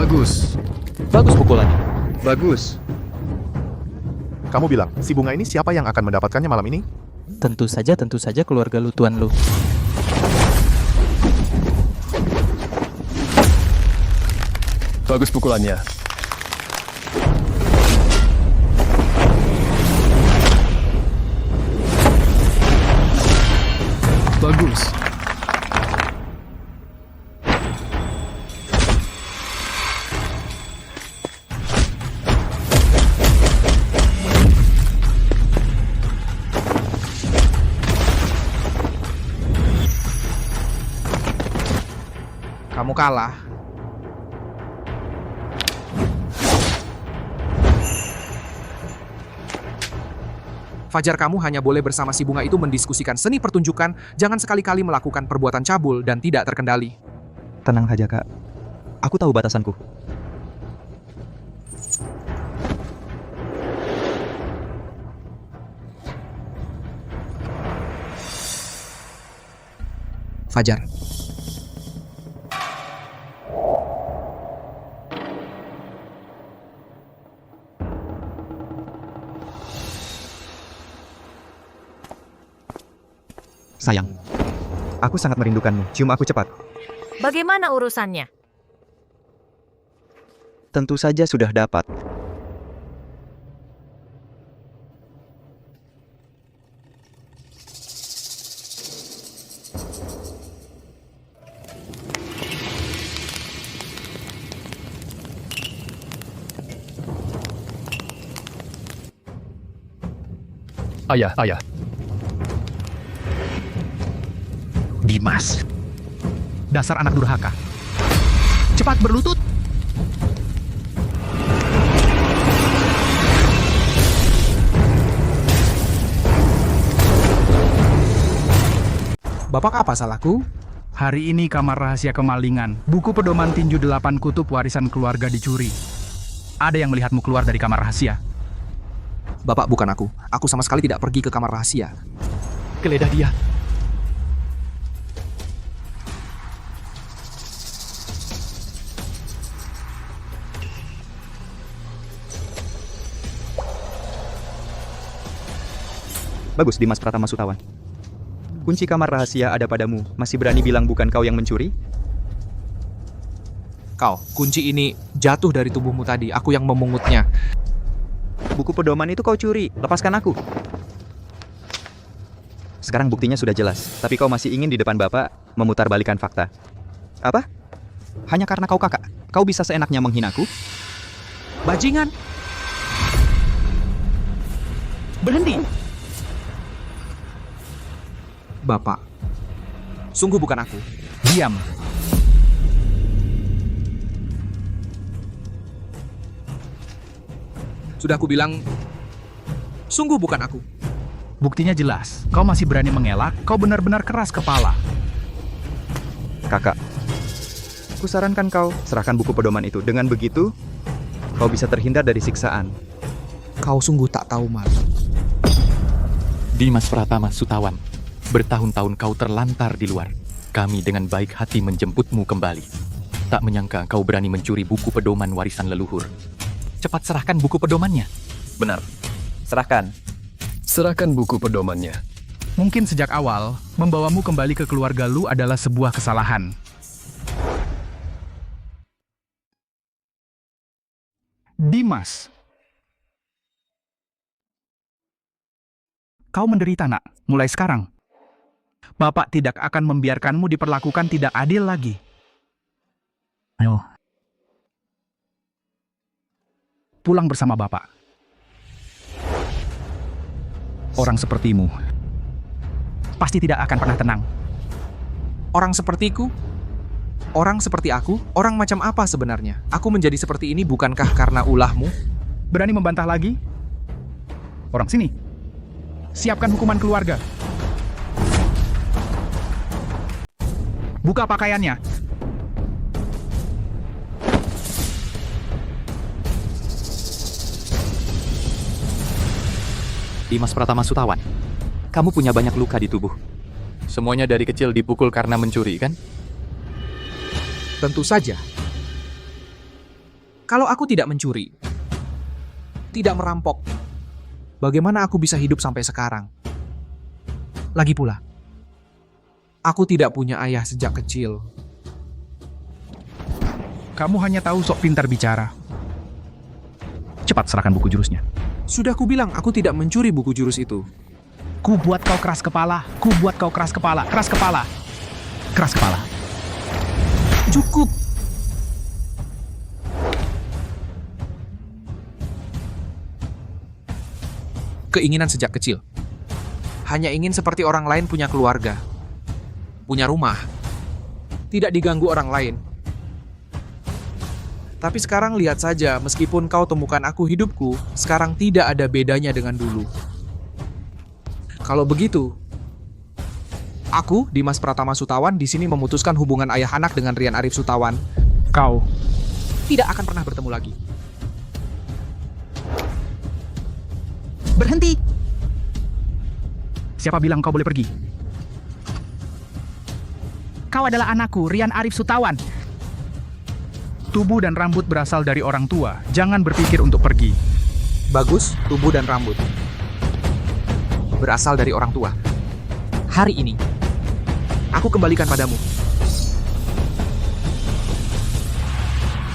Bagus. Bagus pukulannya. Bagus. Kamu bilang, si bunga ini siapa yang akan mendapatkannya malam ini? Tentu saja keluarga lu, tuan lu. Bagus pukulannya. Bagus. Kamu kalah. Fajar, kamu hanya boleh bersama si bunga itu mendiskusikan seni pertunjukan, jangan sekali-kali melakukan perbuatan cabul dan tidak terkendali. Tenang saja, Kak. Aku tahu batasanku. Fajar. Sayang, aku sangat merindukanmu. Cium aku cepat. Bagaimana urusannya? Tentu saja sudah dapat. Ayah. Dimas. Dasar anak durhaka. Cepat berlutut. Bapak, apa salahku? Hari ini kamar rahasia kemalingan. Buku pedoman tinju 8 kutub warisan keluarga dicuri. Ada yang melihatmu keluar dari kamar rahasia. Bapak, bukan aku. Aku sama sekali tidak pergi ke kamar rahasia. Geledah dia. Bagus, Dimas Pratama Sutawan. Kunci kamar rahasia ada padamu. Masih berani bilang bukan kau yang mencuri? Kau, kunci ini jatuh dari tubuhmu tadi. Aku yang memungutnya. Buku pedoman itu kau curi. Lepaskan aku. Sekarang buktinya sudah jelas. Tapi kau masih ingin di depan Bapak memutarbalikan fakta. Apa? Hanya karena kau kakak, kau bisa seenaknya menghinaku? Bajingan! Berhenti! Bapak, sungguh bukan aku. Diam. Sudah aku bilang, sungguh bukan aku. Buktinya jelas. Kau masih berani mengelak, kau benar-benar keras kepala. Kakak, kusarankan kau serahkan buku pedoman itu. Dengan begitu, kau bisa terhindar dari siksaan. Kau sungguh tak tahu malu. Dimas Pratama Sutawan. Bertahun-tahun kau terlantar di luar. Kami dengan baik hati menjemputmu kembali. Tak menyangka kau berani mencuri buku pedoman warisan leluhur. Cepat serahkan buku pedomannya. Benar. Serahkan. Serahkan buku pedomannya. Mungkin sejak awal, membawamu kembali ke keluarga lu adalah sebuah kesalahan. Dimas. Kau menderita, nak. Mulai sekarang. Bapak tidak akan membiarkanmu diperlakukan tidak adil lagi. Ayo. Pulang bersama Bapak. Orang sepertimu pasti tidak akan pernah tenang. Orang sepertiku? Orang seperti aku? Orang macam apa sebenarnya? Aku menjadi seperti ini bukankah karena ulahmu? Berani membantah lagi? Orang sini. Siapkan hukuman keluarga. Buka pakaiannya. Dimas Pratama Sutawan, kamu punya banyak luka di tubuh. Semuanya dari kecil dipukul karena mencuri, kan? Tentu saja. Kalau aku tidak mencuri, tidak merampok, bagaimana aku bisa hidup sampai sekarang? Lagi pula, aku tidak punya ayah sejak kecil. Kamu hanya tahu sok pintar bicara. Cepat serahkan buku jurusnya. Sudah kubilang aku tidak mencuri buku jurus itu. Ku buat kau keras kepala. Ku buat kau keras kepala. Keras kepala. Keras kepala. Cukup. Keinginan sejak kecil. Hanya ingin seperti orang lain punya keluarga. Punya rumah. Tidak diganggu orang lain. Tapi sekarang lihat saja, meskipun kau temukan aku hidupku, sekarang tidak ada bedanya dengan dulu. Kalau begitu, aku, Dimas Pratama Sutawan, di sini memutuskan hubungan ayah anak dengan Rian Arif Sutawan. Kau. Tidak akan pernah bertemu lagi. Berhenti. Siapa bilang kau boleh pergi? Kau adalah anakku, Rian Arif Sutawan. Tubuh dan rambut berasal dari orang tua. Jangan berpikir untuk pergi. Bagus, tubuh dan rambut berasal dari orang tua. Hari ini, aku kembalikan padamu.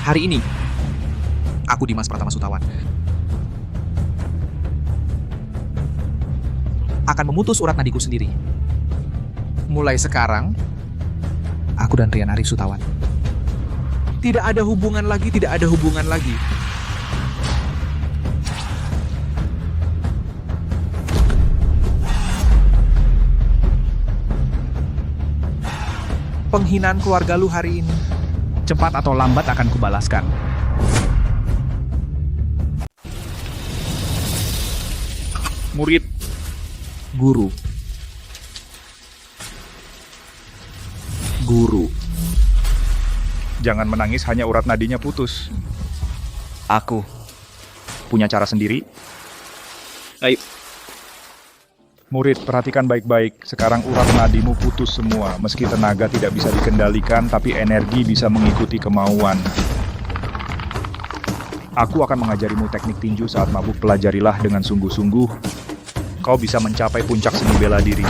Hari ini, aku Dimas Pratama Sutawan akan memutus urat nadiku sendiri. Mulai sekarang, aku dan Rian Arif Sutawan tidak ada hubungan lagi, tidak ada hubungan lagi. Penghinaan keluarga lu hari ini. Cepat atau lambat akan kubalaskan. Murid, Guru. Guru. jangan menangis hanya urat nadinya putus. Aku punya cara sendiri. Ayo. Murid, perhatikan baik-baik. Sekarang urat nadimu putus semua. Meski tenaga tidak bisa dikendalikan, tapi energi bisa mengikuti kemauan. Aku akan mengajarimu teknik tinju saat mabuk. Pelajarilah dengan sungguh-sungguh. Kau bisa mencapai puncak seni bela diri.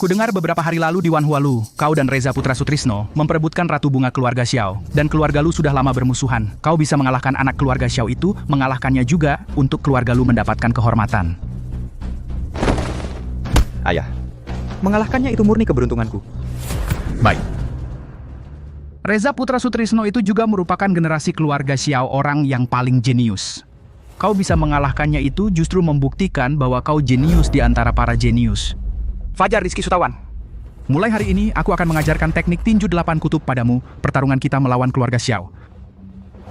Kudengar beberapa hari lalu di Wanhualu, kau dan Reza Putra Sutrisno memperebutkan Ratu Bunga keluarga Xiao, dan keluarga lu sudah lama bermusuhan. Kau bisa mengalahkan anak keluarga Xiao itu, mengalahkannya juga untuk keluarga lu mendapatkan kehormatan. Ayah, mengalahkannya itu murni keberuntunganku. Baik. Reza Putra Sutrisno itu juga merupakan generasi keluarga Xiao orang yang paling jenius. Kau bisa mengalahkannya itu justru membuktikan bahwa kau jenius di antara para jenius. Fajar Rizky Sutawan. Mulai hari ini, aku akan mengajarkan teknik tinju 8 kutub padamu, pertarungan kita melawan keluarga Xiao.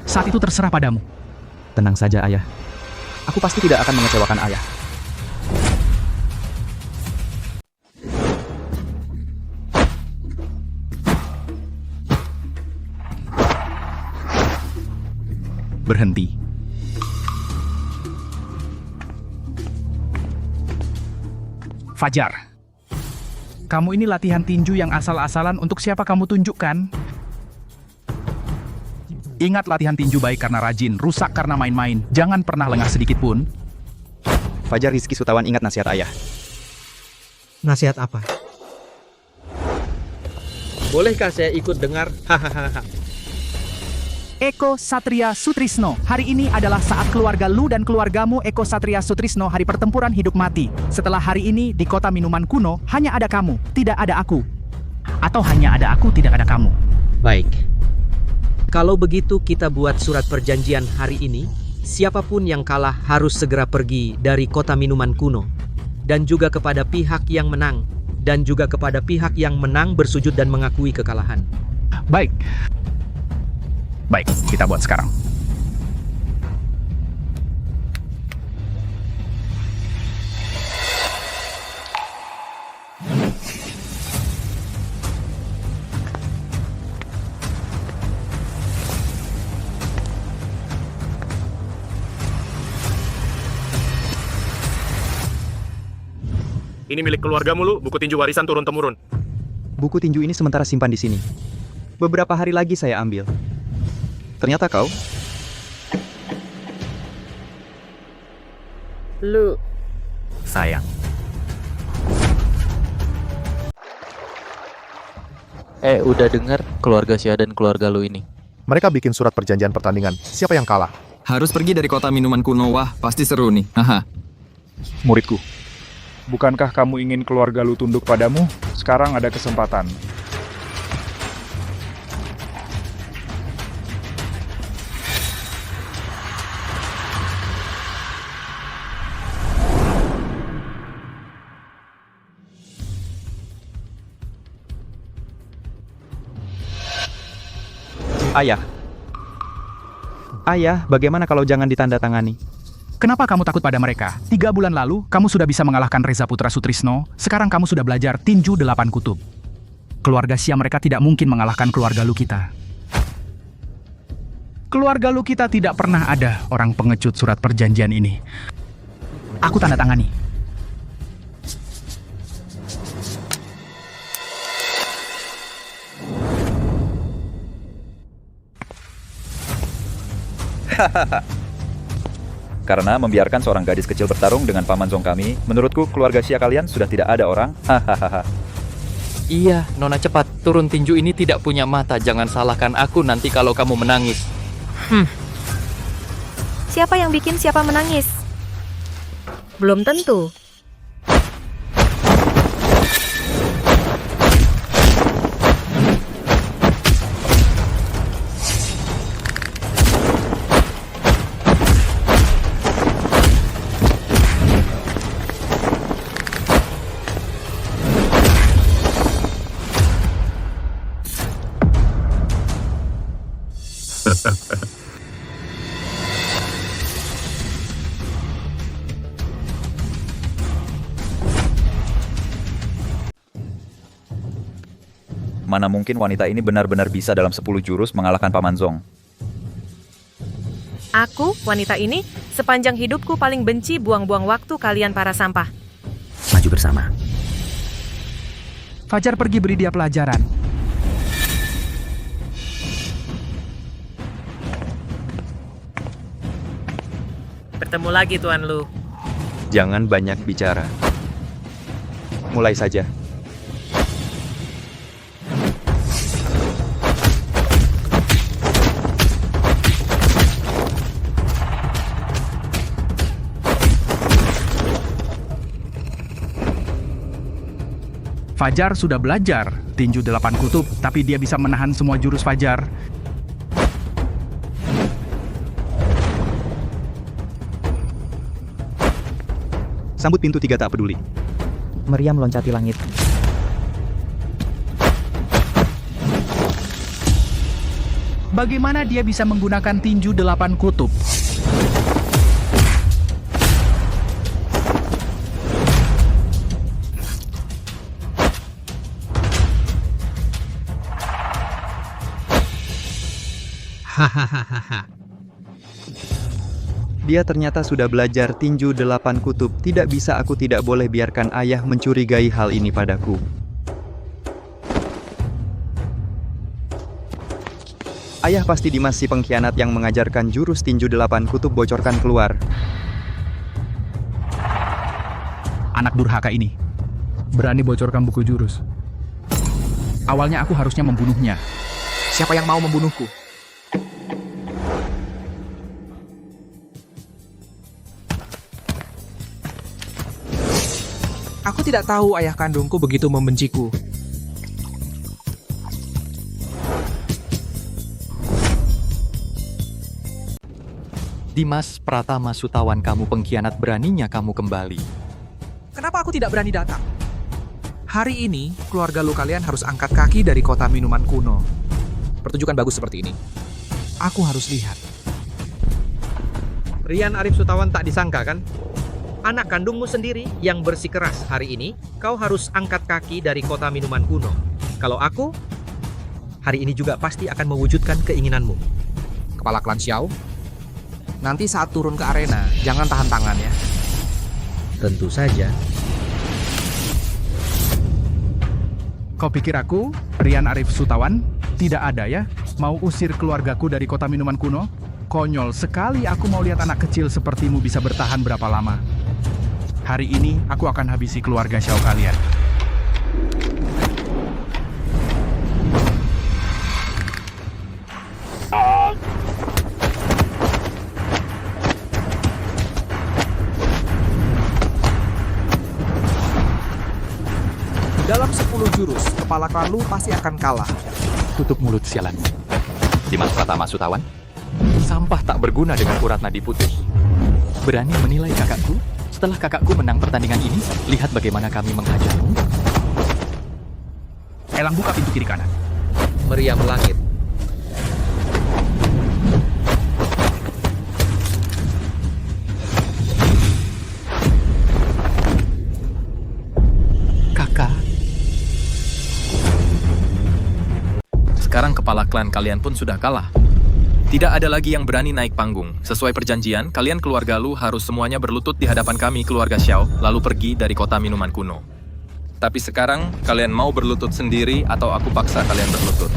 Saat itu terserah padamu. Tenang saja, Ayah. Aku pasti tidak akan mengecewakan Ayah. Berhenti. Fajar. Kamu ini latihan tinju yang asal-asalan untuk siapa kamu tunjukkan? Ingat, latihan tinju baik karena rajin, rusak karena main-main. Jangan pernah lengah sedikit pun. Fajar Rizky Sutawan ingat nasihat Ayah. Nasihat apa? Bolehkah saya ikut dengar? Hahaha. Eko Satria Sutrisno, hari ini adalah saat keluarga lu dan keluargamu Eko Satria Sutrisno hari pertempuran hidup mati. Setelah hari ini di kota minuman kuno hanya ada kamu, tidak ada aku. Atau hanya ada aku, tidak ada kamu. Baik. Kalau begitu kita buat surat perjanjian hari ini. Siapapun yang kalah harus segera pergi dari kota minuman kuno. Dan juga kepada pihak yang menang. Dan juga kepada pihak yang menang bersujud dan mengakui kekalahan. Baik. Baik, kita buat sekarang. Ini milik keluargamu, Lu. Buku tinju warisan turun-temurun. Buku tinju ini sementara simpan di sini. Beberapa hari lagi saya ambil. Ternyata kau... Lu. Sayang. Udah dengar keluarga Sia dan keluarga lu ini? Mereka bikin surat perjanjian pertandingan. Siapa yang kalah? Harus pergi dari kota minuman kuno. Wah, pasti seru nih. Haha. Muridku, bukankah kamu ingin keluarga lu tunduk padamu? Sekarang ada kesempatan. Ayah. Ayah, bagaimana kalau jangan ditandatangani? Kenapa kamu takut pada mereka? 3 bulan lalu, kamu sudah bisa mengalahkan Reza Putra Sutrisno. Sekarang kamu sudah belajar tinju 8 kutub. Keluarga Sia mereka tidak mungkin mengalahkan keluarga lu kita. Keluarga lu kita tidak pernah ada orang pengecut surat perjanjian ini. Aku tanda tangani. Karena membiarkan seorang gadis kecil bertarung dengan paman Zong kami, menurutku keluarga Sia kalian sudah tidak ada orang. Hahaha. Iya, Nona cepat. Turun tinju ini tidak punya mata. Jangan salahkan aku nanti kalau kamu menangis. Siapa yang bikin siapa menangis? Belum tentu. Mana mungkin wanita ini benar-benar bisa dalam 10 jurus mengalahkan paman Zong. Aku, wanita ini, sepanjang hidupku paling benci buang-buang waktu kalian para sampah. Maju bersama. Fajar pergi beri dia pelajaran. Bertemu lagi Tuan Lu. Jangan banyak bicara. Mulai saja. Fajar sudah belajar tinju 8 kutub, tapi dia bisa menahan semua jurus Fajar. Sambut pintu 3 tak peduli. Meriam meloncati langit. Bagaimana dia bisa menggunakan tinju 8 kutub? Hahaha. Dia ternyata sudah belajar tinju 8 kutub. Tidak bisa, aku tidak boleh biarkan ayah mencurigai hal ini padaku. Ayah pasti Dimas si pengkhianat yang mengajarkan jurus tinju 8 kutub bocorkan keluar. Anak durhaka ini berani bocorkan buku jurus. Awalnya aku harusnya membunuhnya. Siapa yang mau membunuhku? Aku tidak tahu ayah kandungku begitu membenciku. Dimas Pratama Sutawan, kamu pengkhianat, beraninya kamu kembali. Kenapa aku tidak berani datang? Hari ini, keluarga lu kalian harus angkat kaki dari kota minuman kuno. Pertunjukan bagus seperti ini. Aku harus lihat. Rian Arif Sutawan tak disangka kan? Anak kandungmu sendiri yang bersikeras hari ini, kau harus angkat kaki dari kota minuman kuno. Kalau aku, hari ini juga pasti akan mewujudkan keinginanmu. Kepala klan Xiao, nanti saat turun ke arena, jangan tahan tangan ya. Tentu saja. Kau pikir aku, Rian Arif Sutawan? Tidak ada ya? Mau usir keluargaku dari kota minuman kuno? Konyol sekali aku mau lihat anak kecil sepertimu bisa bertahan berapa lama. Hari ini aku akan habisi keluarga Xiao kalian. Dalam 10 jurus, kepala klan lu pasti akan kalah. Tutup mulut sialan. Dimas Pratama Sutawan? Sampah tak berguna dengan urat nadi putus. Berani menilai kakakku? Setelah kakakku menang pertandingan ini, lihat bagaimana kami menghajarmu. Elang buka pintu kiri kanan. Meriam langit. Kakak. Sekarang kepala klan kalian pun sudah kalah. Tidak ada lagi yang berani naik panggung. Sesuai perjanjian, kalian keluarga Lu harus semuanya berlutut di hadapan kami keluarga Xiao, lalu pergi dari kota minuman kuno. Tapi sekarang, kalian mau berlutut sendiri atau aku paksa kalian berlutut?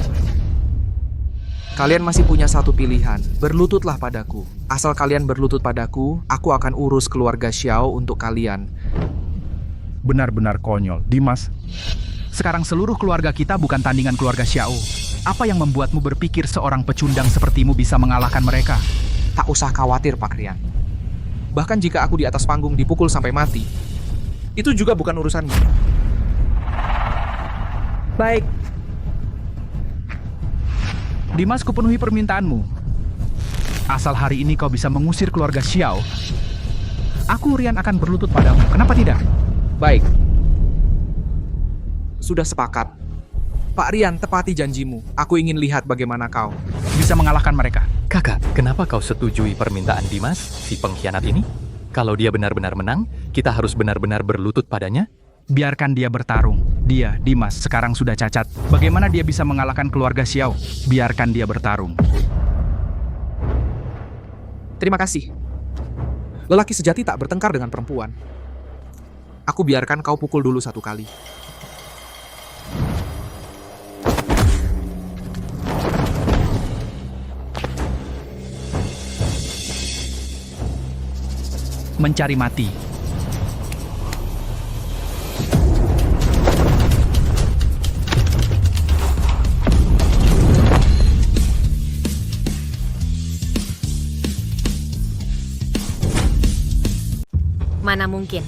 Kalian masih punya satu pilihan, berlututlah padaku. Asal kalian berlutut padaku, aku akan urus keluarga Xiao untuk kalian. Benar-benar konyol, Dimas. Sekarang seluruh keluarga kita bukan tandingan keluarga Xiao. Apa yang membuatmu berpikir seorang pecundang sepertimu bisa mengalahkan mereka? Tak usah khawatir, Pak Rian. Bahkan jika aku di atas panggung dipukul sampai mati, itu juga bukan urusanmu. Baik. Dimas, kupenuhi permintaanmu. Asal hari ini kau bisa mengusir keluarga Xiao, aku Rian akan berlutut padamu. Kenapa tidak? Baik. Sudah sepakat. Pak Rian, tepati janjimu. Aku ingin lihat bagaimana kau bisa mengalahkan mereka. Kakak, kenapa kau setujui permintaan Dimas, si pengkhianat ini? Kalau dia benar-benar menang, kita harus benar-benar berlutut padanya? Biarkan dia bertarung. Dia, Dimas, sekarang sudah cacat. Bagaimana dia bisa mengalahkan keluarga Xiao? Biarkan dia bertarung. Terima kasih. Lelaki sejati tak bertengkar dengan perempuan. Aku biarkan kau pukul dulu satu kali. Mencari mati. Mana mungkin.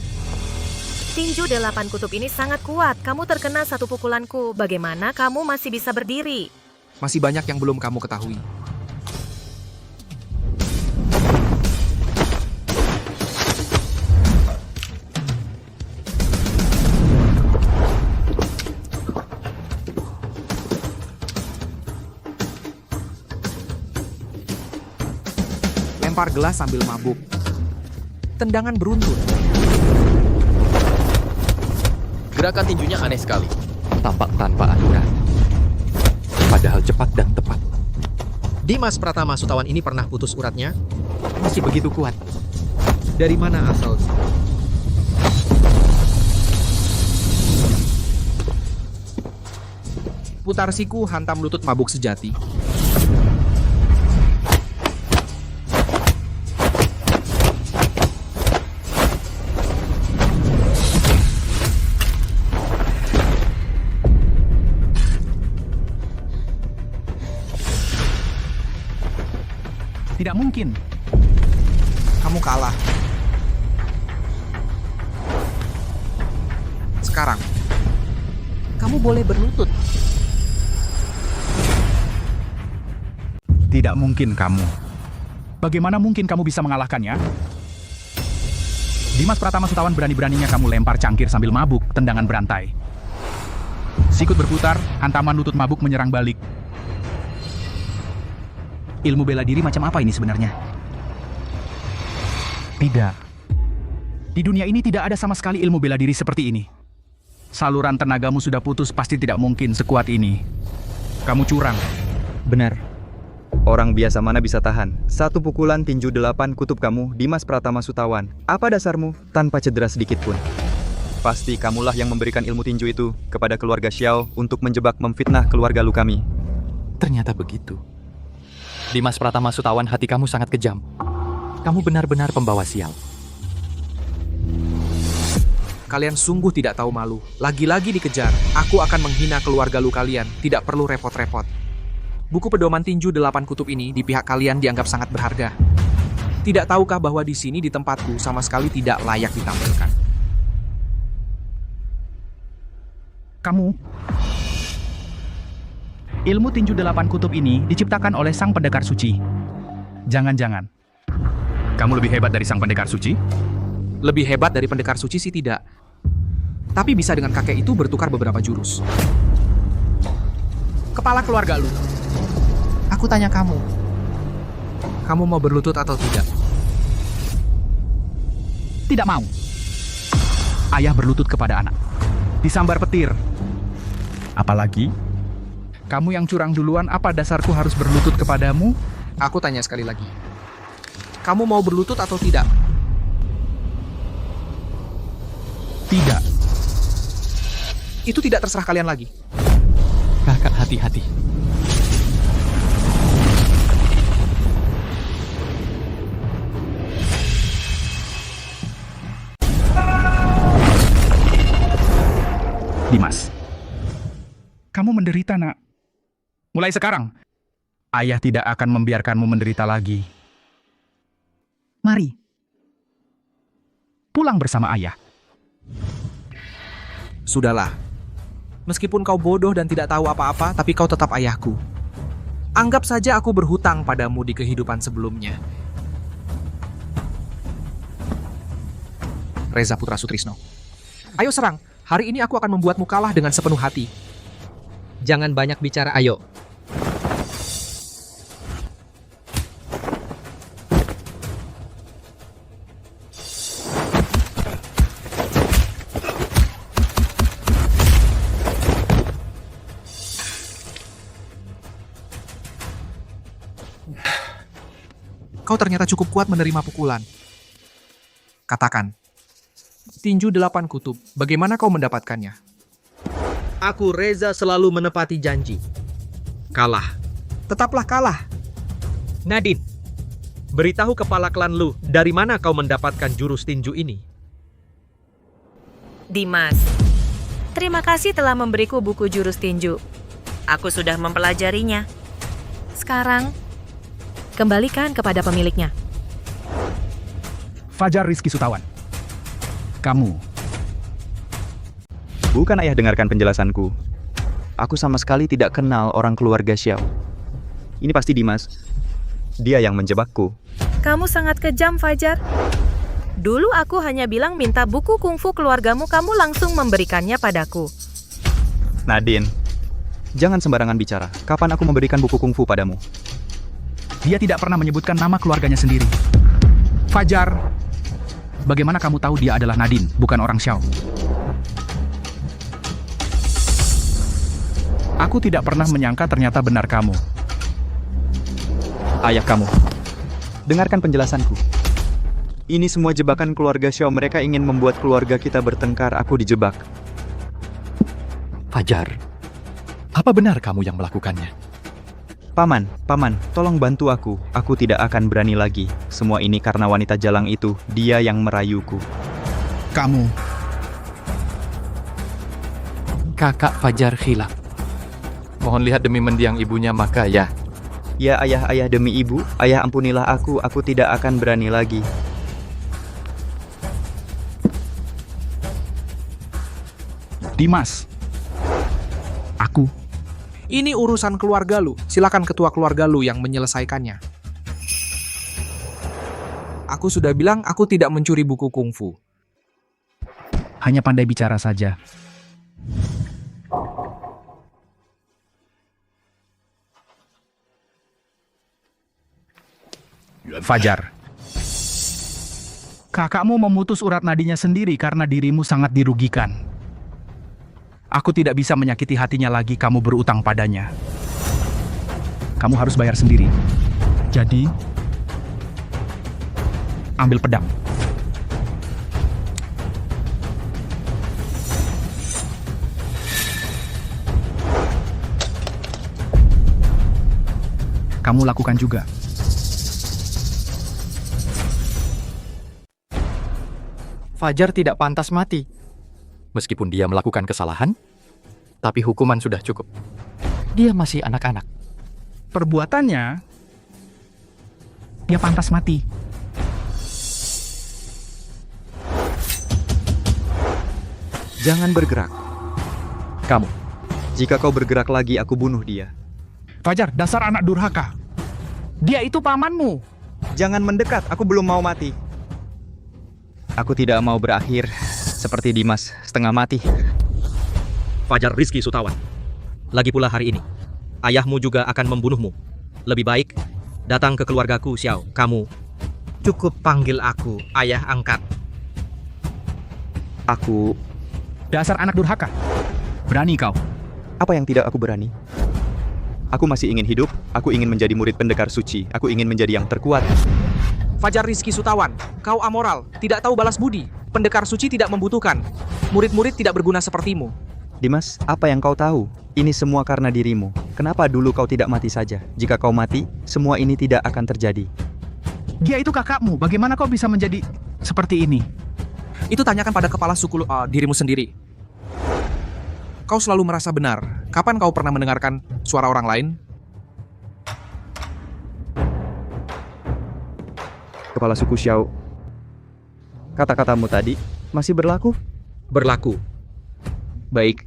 Tinju 8 kutub ini sangat kuat. Kamu terkena satu pukulanku. Bagaimana kamu masih bisa berdiri? Masih banyak yang belum kamu ketahui. Lempar gelas sambil mabuk. Tendangan beruntun. Gerakan tinjunya aneh sekali. Tapak tanpa aturan. Padahal cepat dan tepat. Dimas Pratama Sutawan ini pernah putus uratnya? Masih begitu kuat. Dari mana asalnya? Putar siku hantam lutut mabuk sejati. Tidak mungkin. Kamu kalah. Sekarang, kamu boleh berlutut. Tidak mungkin kamu. Bagaimana mungkin kamu bisa mengalahkannya? Dimas Pratama Sutawan, berani-beraninya kamu lempar cangkir sambil mabuk, tendangan berantai. Sikut berputar, hantaman lutut mabuk menyerang balik. Ilmu bela diri macam apa ini sebenarnya? Tidak. Di dunia ini tidak ada sama sekali ilmu bela diri seperti ini. Saluran tenagamu sudah putus, pasti tidak mungkin sekuat ini. Kamu curang. Benar. Orang biasa mana bisa tahan? Satu pukulan tinju 8 kutub kamu, Dimas Pratama Sutawan. Apa dasarmu? Tanpa cedera sedikit pun. Pasti kamulah yang memberikan ilmu tinju itu kepada keluarga Xiao untuk menjebak memfitnah keluarga lu kami. Ternyata begitu. Dimas Pratama Sutawan, hati kamu sangat kejam. Kamu benar-benar pembawa sial. Kalian sungguh tidak tahu malu. Lagi-lagi dikejar. Aku akan menghina keluarga lu kalian. Tidak perlu repot-repot. Buku pedoman tinju 8 kutub ini di pihak kalian dianggap sangat berharga. Tidak tahukah bahwa di sini di tempatku sama sekali tidak layak ditampilkan? Kamu. Ilmu tinju 8 kutub ini diciptakan oleh sang pendekar suci. Jangan-jangan. Kamu lebih hebat dari sang pendekar suci? Lebih hebat dari pendekar suci sih tidak. Tapi bisa dengan kakek itu bertukar beberapa jurus. Kepala keluarga lu. Aku tanya kamu. Kamu mau berlutut atau tidak? Tidak mau. Ayah berlutut kepada anak. Disambar petir. Apalagi? Kamu yang curang duluan, apa dasarku harus berlutut kepadamu? Aku tanya sekali lagi. Kamu mau berlutut atau tidak? Tidak. Itu tidak terserah kalian lagi. Kakak, hati-hati. Dimas, kamu menderita, nak. Mulai sekarang, ayah tidak akan membiarkanmu menderita lagi. Mari, pulang bersama ayah. Sudahlah. Meskipun kau bodoh dan tidak tahu apa-apa, tapi kau tetap ayahku. Anggap saja aku berhutang padamu di kehidupan sebelumnya. Reza Putra Sutrisno. Ayo serang. Hari ini aku akan membuatmu kalah dengan sepenuh hati. Jangan banyak bicara, ayo. Kau ternyata cukup kuat menerima pukulan. Katakan, tinju 8 kutub, bagaimana kau mendapatkannya? Aku Reza selalu menepati janji. Kalah. Tetaplah kalah. Nadine, beritahu kepala klan lu, dari mana kau mendapatkan jurus tinju ini? Dimas, terima kasih telah memberiku buku jurus tinju. Aku sudah mempelajarinya. Sekarang, kembalikan kepada pemiliknya. Fajar Rizky Sutawan. Kamu. Bukan ayah, dengarkan penjelasanku. Aku sama sekali tidak kenal orang keluarga Xiao. Ini pasti Dimas. Dia yang menjebakku. Kamu sangat kejam, Fajar. Dulu aku hanya bilang minta buku kungfu keluargamu, kamu langsung memberikannya padaku. Nadine, jangan sembarangan bicara. Kapan aku memberikan buku kungfu padamu? Dia tidak pernah menyebutkan nama keluarganya sendiri. Fajar, bagaimana kamu tahu dia adalah Nadine, bukan orang Xiao? Aku tidak pernah menyangka ternyata benar kamu. Ayah kamu. Dengarkan penjelasanku. Ini semua jebakan keluarga Xiao. Mereka ingin membuat keluarga kita bertengkar. Aku dijebak. Fajar, apa benar kamu yang melakukannya? Paman, tolong bantu aku. Aku tidak akan berani lagi. Semua ini karena wanita jalang itu. Dia yang merayuku. Kamu. Kakak Fajar khilaf. Mohon lihat demi mendiang ibunya, maka ya. Ya ayah, demi ibu. Ayah ampunilah aku. Aku tidak akan berani lagi. Dimas. Aku. Ini urusan keluarga lu. Silakan ketua keluarga lu yang menyelesaikannya. Aku sudah bilang aku tidak mencuri buku kungfu. Hanya pandai bicara saja. Fajar. Kakakmu memutus urat nadinya sendiri karena dirimu sangat dirugikan. Aku tidak bisa menyakiti hatinya lagi, kamu berutang padanya. Kamu harus bayar sendiri. Jadi, ambil pedang. kamu lakukan juga. Fajar tidak pantas mati. Meskipun dia melakukan kesalahan, tapi hukuman sudah cukup. Dia masih anak-anak. Perbuatannya, dia pantas mati. Jangan bergerak. Kamu. Jika kau bergerak lagi, aku bunuh dia. Fajar, dasar anak durhaka. Dia itu pamanmu. Jangan mendekat, aku belum mau mati. Aku tidak mau berakhir seperti Dimas, setengah mati. Fajar Rizky Sutawan. Lagi pula hari ini, ayahmu juga akan membunuhmu. Lebih baik, datang ke keluargaku, Xiao. Kamu cukup panggil aku ayah angkat. Aku... Dasar anak durhaka. Berani kau. Apa yang tidak aku berani? Aku masih ingin hidup, aku ingin menjadi murid pendekar suci, aku ingin menjadi yang terkuat. Fajar Rizky Sutawan, kau amoral, tidak tahu balas budi. Pendekar suci tidak membutuhkan. Murid-murid tidak berguna sepertimu. Dimas, apa yang kau tahu? Ini semua karena dirimu. Kenapa dulu kau tidak mati saja? Jika kau mati, semua ini tidak akan terjadi. Dia itu kakakmu, bagaimana kau bisa menjadi seperti ini? Itu tanyakan pada kepala suku dirimu sendiri. Kau selalu merasa benar. Kapan kau pernah mendengarkan suara orang lain? Kepala suku Xiao, kata-katamu tadi masih berlaku? Berlaku. Baik.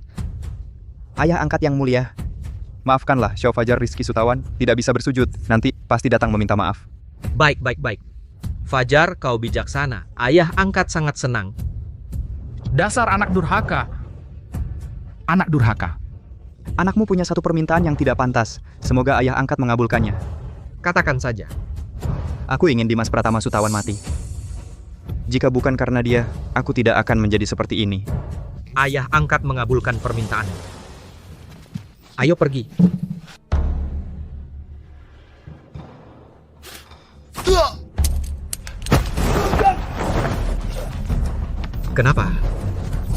Ayah angkat yang mulia, maafkanlah Xiao Fajar Rizky Sutawan tidak bisa bersujud. Nanti pasti datang meminta maaf. Baik. Fajar, kau bijaksana. Ayah angkat sangat senang. Dasar anak durhaka. Anak durhaka. Anakmu punya satu permintaan yang tidak pantas. Semoga ayah angkat mengabulkannya. Katakan saja. Aku ingin Dimas Pratama Sutawan mati. Jika bukan karena dia, aku tidak akan menjadi seperti ini. Ayah angkat mengabulkan permintaanmu. Ayo pergi. Kenapa?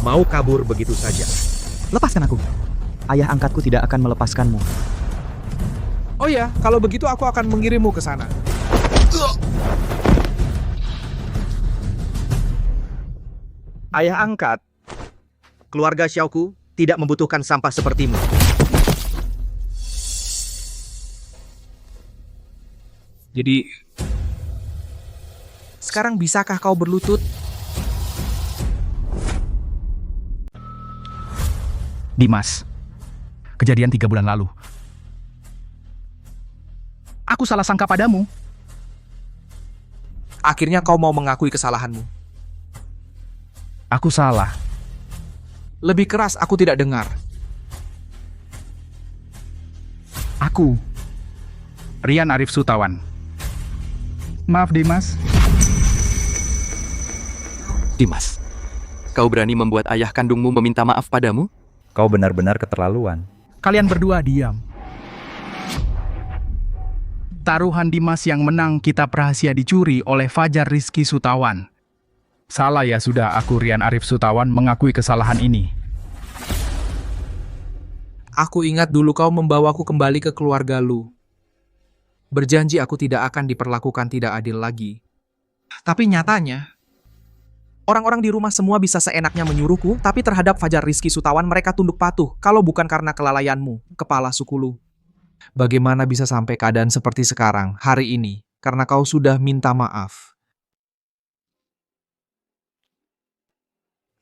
Mau kabur begitu saja? Lepaskan aku. Ayah angkatku tidak akan melepaskanmu. Oh ya, kalau begitu aku akan mengirimmu ke sana. Ayah angkat. Keluarga Xiaoku tidak membutuhkan sampah sepertimu. Jadi, sekarang bisakah kau berlutut? Dimas, kejadian 3 bulan lalu. Aku salah sangka padamu. Akhirnya kau mau mengakui kesalahanmu. Aku salah. Lebih keras aku tidak dengar. Aku, Rian Arif Sutawan. Maaf, Dimas. Dimas, kau berani membuat ayah kandungmu meminta maaf padamu? Kau benar-benar keterlaluan. Kalian berdua diam. Taruhan Dimas yang menang kitab rahasia dicuri oleh Fajar Rizky Sutawan. Salah ya sudah, aku Rian Arif Sutawan mengakui kesalahan ini. Aku ingat dulu kau membawaku kembali ke keluarga lu. Berjanji aku tidak akan diperlakukan tidak adil lagi. Tapi nyatanya, orang-orang di rumah semua bisa seenaknya menyuruhku, tapi terhadap Fajar Rizky Sutawan mereka tunduk patuh, kalau bukan karena kelalaianmu, kepala suku lu. Bagaimana bisa sampai keadaan seperti sekarang, hari ini, karena kau sudah minta maaf.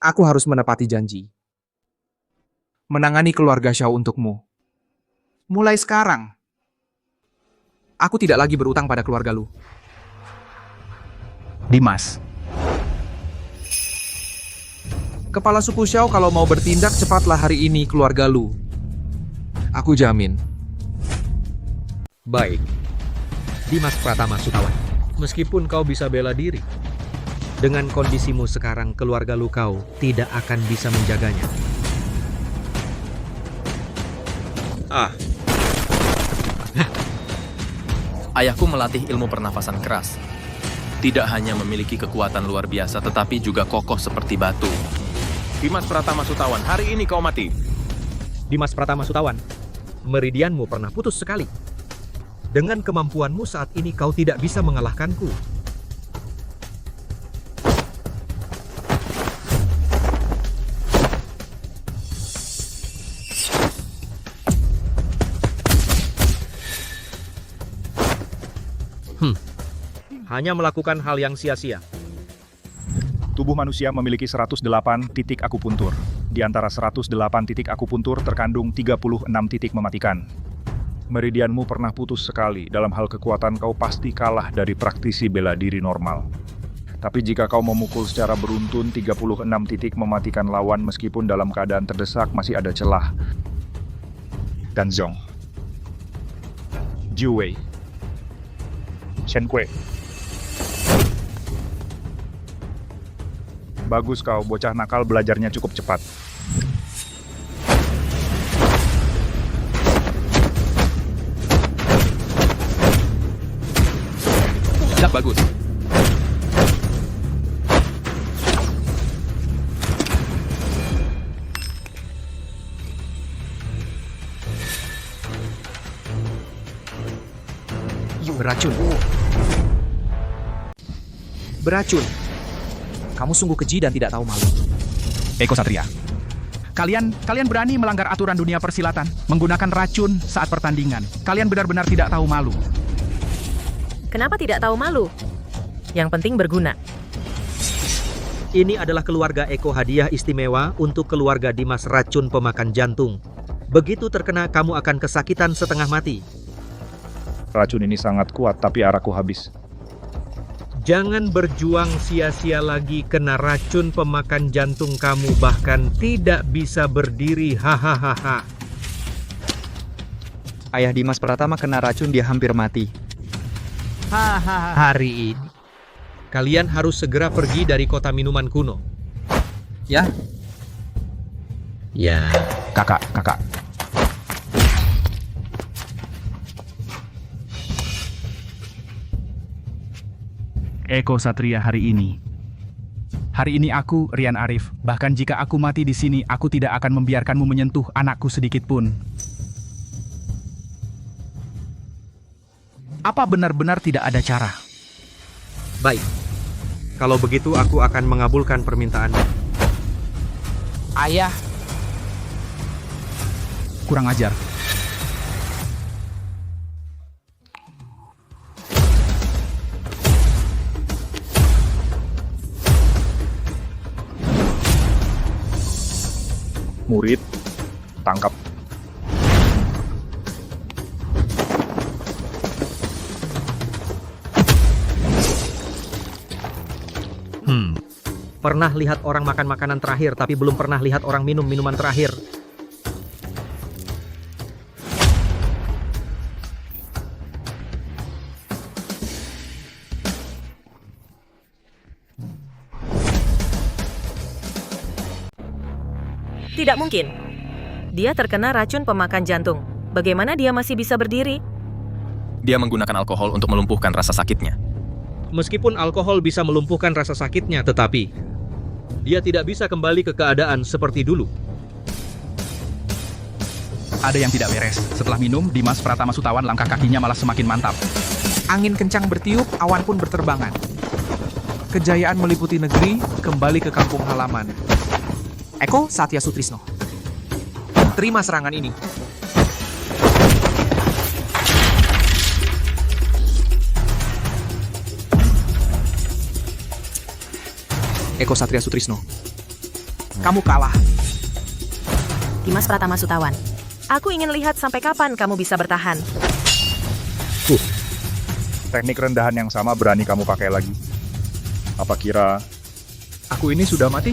Aku harus menepati janji. Menangani keluarga Xiao untukmu. Mulai sekarang, aku tidak lagi berutang pada keluarga lu. Dimas. Kepala suku Xiao kalau mau bertindak cepatlah hari ini keluarga lu. Aku jamin. Baik. Dimas Pratama Sutawan. Meskipun kau bisa bela diri, dengan kondisimu sekarang keluarga lu kau tidak akan bisa menjaganya. Ayahku melatih ilmu pernafasan keras. Tidak hanya memiliki kekuatan luar biasa, tetapi juga kokoh seperti batu. Dimas Pratama Sutawan, hari ini kau mati. Dimas Pratama Sutawan, meridianmu pernah putus sekali. Dengan kemampuanmu saat ini kau tidak bisa mengalahkanku. Hanya melakukan hal yang sia-sia. Tubuh manusia memiliki 108 titik akupuntur. Di antara 108 titik akupuntur terkandung 36 titik mematikan. Meridianmu pernah putus sekali. Dalam hal kekuatan kau pasti kalah dari praktisi bela diri normal. Tapi jika kau memukul secara beruntun 36 titik mematikan lawan meskipun dalam keadaan terdesak masih ada celah. Dan Zhong, Jiu Wei, Shen Kue. Bagus kau, bocah nakal belajarnya cukup cepat. Ya, bagus. Beracun. Beracun. Kamu sungguh keji dan tidak tahu malu. Eko Satria. Kalian berani melanggar aturan dunia persilatan, menggunakan racun saat pertandingan. Kalian benar-benar tidak tahu malu. Kenapa tidak tahu malu? Yang penting berguna. Ini adalah keluarga Eko hadiah istimewa untuk keluarga Dimas racun pemakan jantung. Begitu terkena kamu akan kesakitan setengah mati. Racun ini sangat kuat tapi arahku habis. Jangan berjuang sia-sia lagi, kena racun pemakan jantung kamu bahkan tidak bisa berdiri. Hahaha. Ayah Dimas Pratama kena racun, dia hampir mati. Hari ini kalian harus segera pergi dari kota minuman kuno. Ya? Ya. Kakak. Eko Satria hari ini. Hari ini aku, Rian Arif. Bahkan jika aku mati di sini, aku tidak akan membiarkanmu menyentuh anakku sedikit pun. Apa benar-benar tidak ada cara? Baik. Kalau begitu aku akan mengabulkan permintaanmu. Ayah. Kurang ajar. Murid, tangkap. Pernah lihat orang makan makanan terakhir, tapi belum pernah lihat orang minum minuman terakhir. Tidak mungkin. Dia terkena racun pemakan jantung. Bagaimana dia masih bisa berdiri? Dia menggunakan alkohol untuk melumpuhkan rasa sakitnya. Meskipun alkohol bisa melumpuhkan rasa sakitnya, tetapi dia tidak bisa kembali ke keadaan seperti dulu. Ada yang tidak beres. Setelah minum, Dimas Pratama Sutawan langkah kakinya malah semakin mantap. Angin kencang bertiup, awan pun berterbangan. Kejayaan meliputi negeri, kembali ke kampung halaman. Eko Satya Sutrisno. Terima serangan ini. Eko Satria Sutrisno. Kamu kalah. Dimas Pratama Sutawan. Aku ingin lihat sampai kapan kamu bisa bertahan. Teknik rendahan yang sama berani kamu pakai lagi. Apa kira aku ini sudah mati?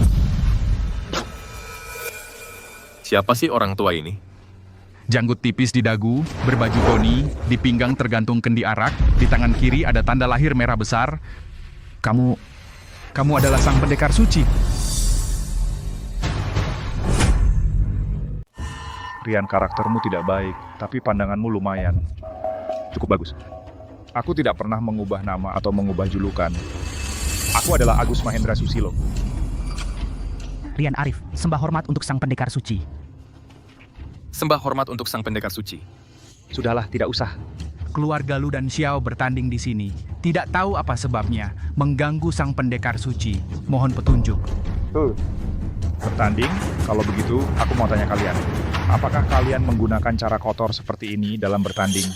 Siapa sih orang tua ini? Janggut tipis di dagu, berbaju koni, di pinggang tergantung kendi arak, di tangan kiri ada tanda lahir merah besar. Kamu adalah sang pendekar suci. Rian, karaktermu tidak baik, tapi pandanganmu lumayan. Cukup bagus. Aku tidak pernah mengubah nama atau mengubah julukan. Aku adalah Agus Mahendra Susilo. Rian Arif, sembah hormat untuk sang pendekar suci. Sembah hormat untuk sang pendekar suci. Sudahlah, tidak usah. keluarga Lu dan Xiao bertanding di sini. Tidak tahu apa sebabnya, mengganggu sang pendekar suci. Mohon petunjuk. Bertanding? Kalau begitu, aku mau tanya kalian. Apakah kalian menggunakan cara kotor seperti ini dalam bertanding?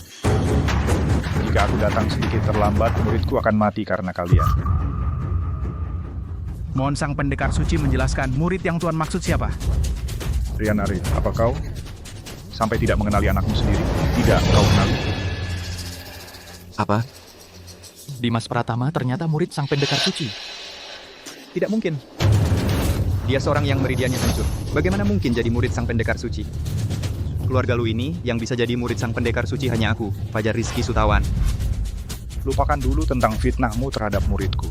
Jika aku datang sedikit terlambat, muridku akan mati karena kalian. Mohon sang pendekar suci menjelaskan murid yang Tuan maksud siapa? Rian Arif, apa kau? Sampai tidak mengenali anakmu sendiri. Tidak, kau kenali. Apa? Dimas Pratama ternyata murid sang pendekar suci. Tidak mungkin. Dia seorang yang meridiannya hancur. Bagaimana mungkin jadi murid sang pendekar suci? Keluarga lu ini yang bisa jadi murid sang pendekar suci hanya aku, Fajar Rizky Sutawan. Lupakan dulu tentang fitnahmu terhadap muridku.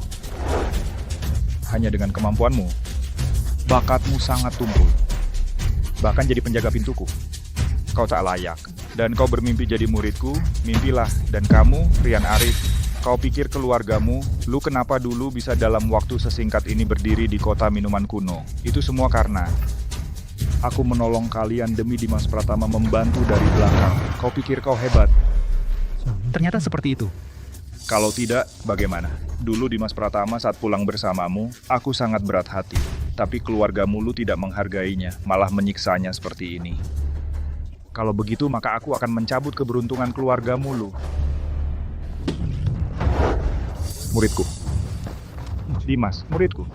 Hanya dengan kemampuanmu, bakatmu sangat tumpul. Bahkan jadi penjaga pintuku. Kau tak layak. Dan kau bermimpi jadi muridku, mimpilah. Dan kamu, Rian Arif, kau pikir keluargamu, lu kenapa dulu bisa dalam waktu sesingkat ini berdiri di kota minuman kuno? Itu semua karena aku menolong kalian demi Dimas Pratama membantu dari belakang. Kau pikir kau hebat? Ternyata seperti itu. Kalau tidak, bagaimana? Dulu Dimas Pratama saat pulang bersamamu, aku sangat berat hati. Tapi keluargamu lu tidak menghargainya, malah menyiksanya seperti ini. Kalau begitu, maka aku akan mencabut keberuntungan keluargamu lu. Muridku. Dimas, muridku.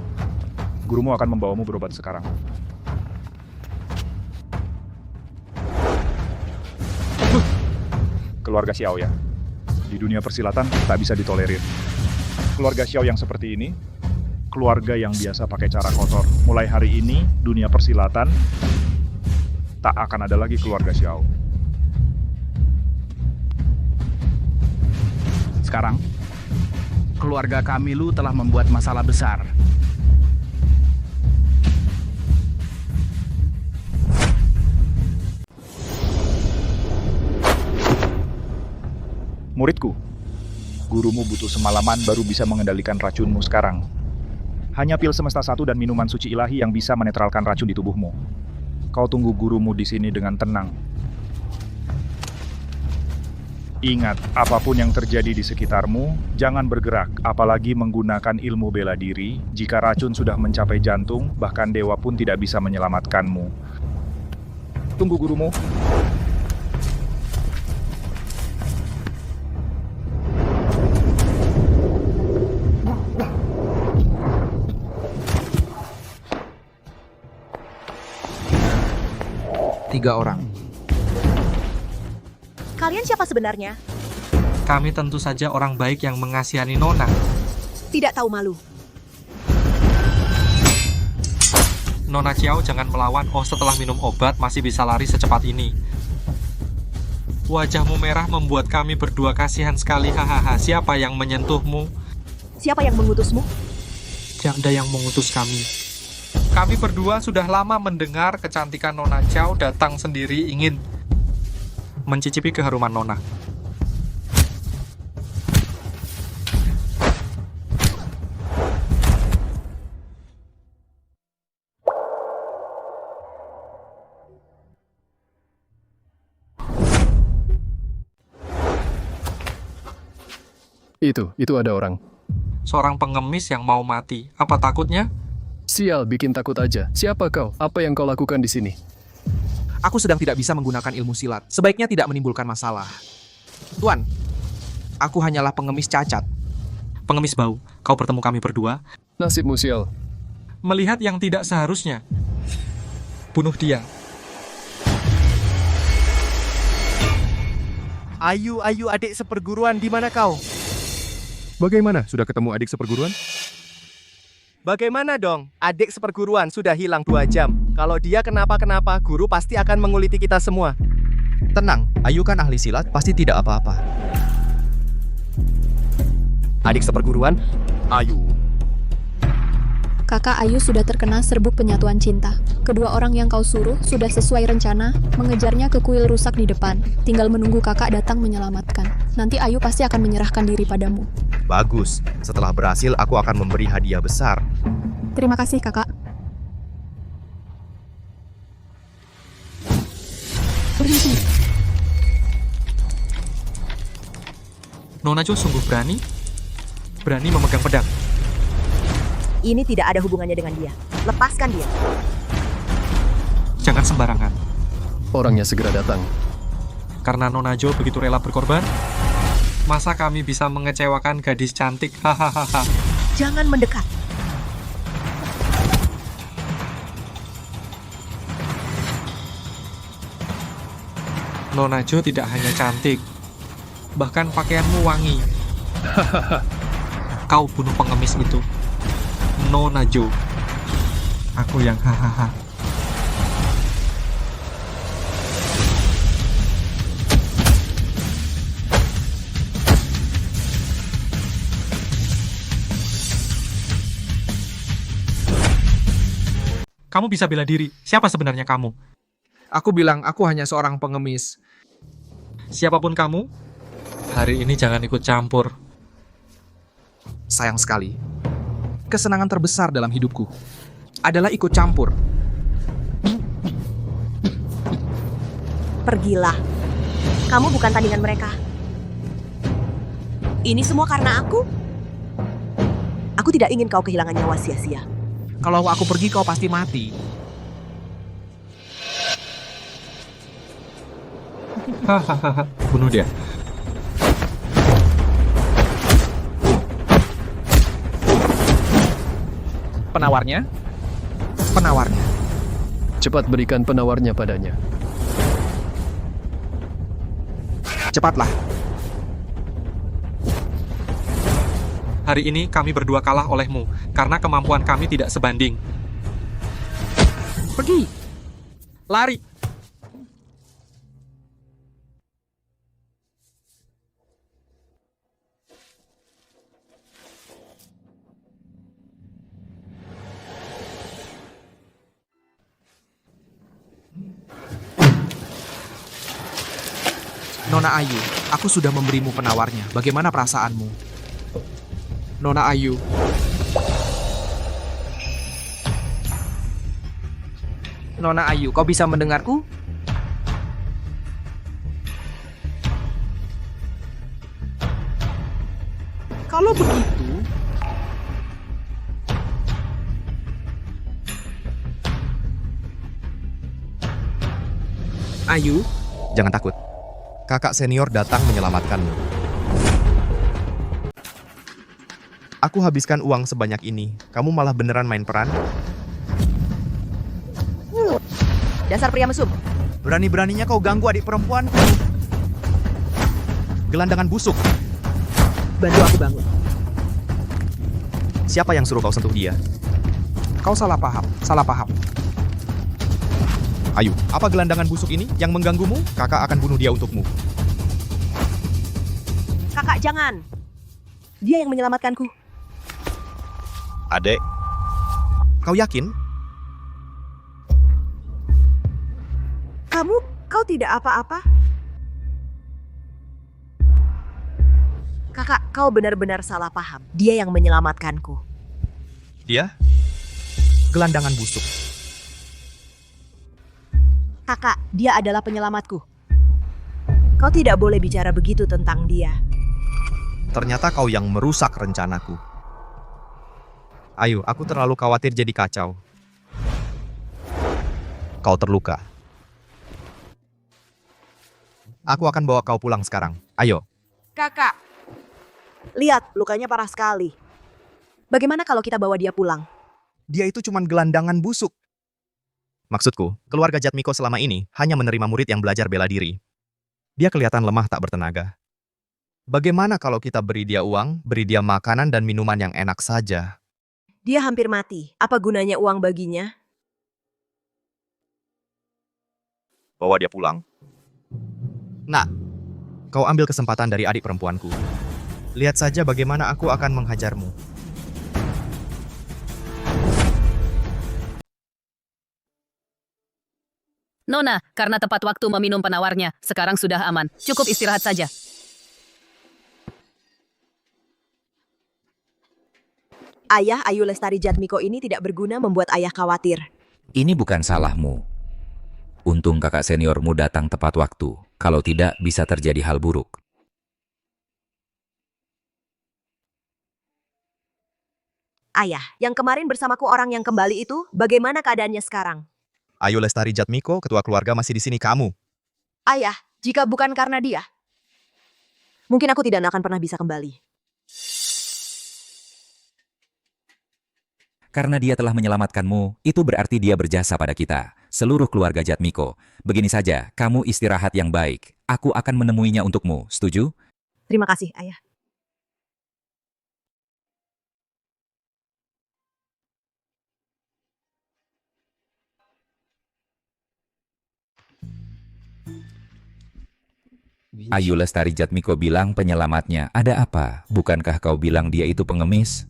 Gurumu akan membawamu berobat sekarang. Keluarga Xiao ya. Di dunia persilatan tak bisa ditolerir. Keluarga Xiao yang seperti ini, keluarga yang biasa pakai cara kotor. Mulai hari ini, dunia persilatan tak akan ada lagi keluarga Xiao. Sekarang, keluarga kami Lu telah membuat masalah besar. Muridku, gurumu butuh semalaman baru bisa mengendalikan racunmu sekarang. Hanya pil semesta 1 dan minuman suci ilahi yang bisa menetralkan racun di tubuhmu. Kau tunggu gurumu di sini dengan tenang. Ingat, apapun yang terjadi di sekitarmu, jangan bergerak, apalagi menggunakan ilmu bela diri. Jika racun sudah mencapai jantung, bahkan dewa pun tidak bisa menyelamatkanmu. Tunggu gurumu. Tiga orang. Kalian siapa sebenarnya? Kami tentu saja orang baik yang mengasihani Nona. Tidak tahu malu. Nona Xiao jangan melawan. Oh, setelah minum obat masih bisa lari secepat ini. Wajahmu merah membuat kami berdua kasihan sekali. Hahaha, siapa yang menyentuhmu? Siapa yang mengutusmu? Tidak ada yang mengutus kami. Kami berdua sudah lama mendengar kecantikan Nona Xiao datang sendiri ingin mencicipi keharuman Nona. Itu ada orang. Seorang pengemis yang mau mati. Apa takutnya? Sial, bikin takut aja. Siapa kau? Apa yang kau lakukan di sini? Aku sedang tidak bisa menggunakan ilmu silat. Sebaiknya tidak menimbulkan masalah. Tuan, aku hanyalah pengemis cacat. Pengemis bau, kau bertemu kami berdua. Nasibmu, sial. Melihat yang tidak seharusnya. Bunuh dia. Ayu, adik seperguruan, di mana kau? Bagaimana? Sudah ketemu adik seperguruan? Bagaimana dong? Adik seperguruan sudah hilang 2 jam. Kalau dia kenapa-kenapa, guru pasti akan menguliti kita semua. Tenang, Ayu kan ahli silat, pasti tidak apa-apa. Adik seperguruan? Ayu. Kakak Ayu sudah terkena serbuk penyatuan cinta. Kedua orang yang kau suruh sudah sesuai rencana, mengejarnya ke kuil rusak di depan. Tinggal menunggu kakak datang menyelamatkan. Nanti Ayu pasti akan menyerahkan diri padamu. Bagus, setelah berhasil aku akan memberi hadiah besar. Terima kasih kakak. Berhenti. Nona Jo sungguh berani memegang pedang. Ini tidak ada hubungannya dengan dia. Lepaskan dia. Jangan sembarangan. Orangnya segera datang. Karena Nona Jo begitu rela berkorban, masa kami bisa mengecewakan gadis cantik? Hahaha. Jangan mendekat. Nona Jo tidak hanya cantik, bahkan pakaianmu wangi. Kau bunuh pengemis itu, Nona Jo. Aku yang hahaha. Kamu bisa bela diri. Siapa sebenarnya kamu? Aku bilang aku hanya seorang pengemis. Siapapun kamu, hari ini jangan ikut campur. Sayang sekali. Kesenangan terbesar dalam hidupku adalah ikut campur. Pergilah. Kamu bukan tandingan mereka. Ini semua karena aku. Aku tidak ingin kau kehilangan nyawa sia-sia. Kalau aku pergi, kau pasti mati. Hahaha, bunuh dia. Penawarnya? Penawarnya. Cepat berikan penawarnya padanya. Cepatlah. Hari ini kami berdua kalah olehmu, karena kemampuan kami tidak sebanding. Pergi. Lari. Nona Ayu, aku sudah memberimu penawarnya. Bagaimana perasaanmu? Nona Ayu. Nona Ayu, kau bisa mendengarku? Kalau begitu, Ayu, Jangan takut. Kakak senior datang menyelamatkanmu. Aku habiskan uang sebanyak ini. Kamu malah beneran main peran? Dasar pria mesum. Berani-beraninya kau ganggu adik perempuanku. Gelandangan busuk. Bantu aku bangun. Siapa yang suruh kau sentuh dia? kau salah paham. Salah paham. Ayu, apa gelandangan busuk ini yang mengganggumu? Kakak akan bunuh dia untukmu. Kakak, jangan. Dia yang menyelamatkanku. Adek. Kau yakin? Kau tidak apa-apa? Kakak, kau benar-benar salah paham. Dia yang menyelamatkanku. Dia? Gelandangan busuk. Kakak, dia adalah penyelamatku. Kau tidak boleh bicara begitu tentang dia. Ternyata kau yang merusak rencanaku. Ayu, aku terlalu khawatir jadi kacau. Kau terluka. Aku akan bawa kau pulang sekarang. Ayo. Kakak, lihat lukanya parah sekali. Bagaimana kalau kita bawa dia pulang? Dia itu cuman gelandangan busuk. Maksudku, keluarga Jatmiko selama ini hanya menerima murid yang belajar bela diri. Dia kelihatan lemah tak bertenaga. Bagaimana kalau kita beri dia uang, beri dia makanan dan minuman yang enak saja? Dia hampir mati. Apa gunanya uang baginya? Bawa dia pulang. Nah, kau ambil kesempatan dari adik perempuanku. Lihat saja bagaimana aku akan menghajarmu. Nona, karena tepat waktu meminum penawarnya, sekarang sudah aman. Cukup istirahat saja. Ayah Ayu Lestari Jatmiko ini tidak berguna membuat ayah khawatir. Ini bukan salahmu. Untung kakak seniormu datang tepat waktu. Kalau tidak, bisa terjadi hal buruk. Ayah, yang kemarin bersamaku orang yang kembali itu, bagaimana keadaannya sekarang? Ayu Lestari Jatmiko, ketua keluarga masih di sini kamu. Ayah, jika bukan karena dia, mungkin aku tidak akan pernah bisa kembali. Karena dia telah menyelamatkanmu, itu berarti dia berjasa pada kita, seluruh keluarga Jatmiko. Begini saja, kamu istirahat yang baik. Aku akan menemuinya untukmu, setuju? Terima kasih, Ayah. Ayu Lestari Jatmiko bilang penyelamatnya. Ada apa? Bukankah kau bilang dia itu pengemis?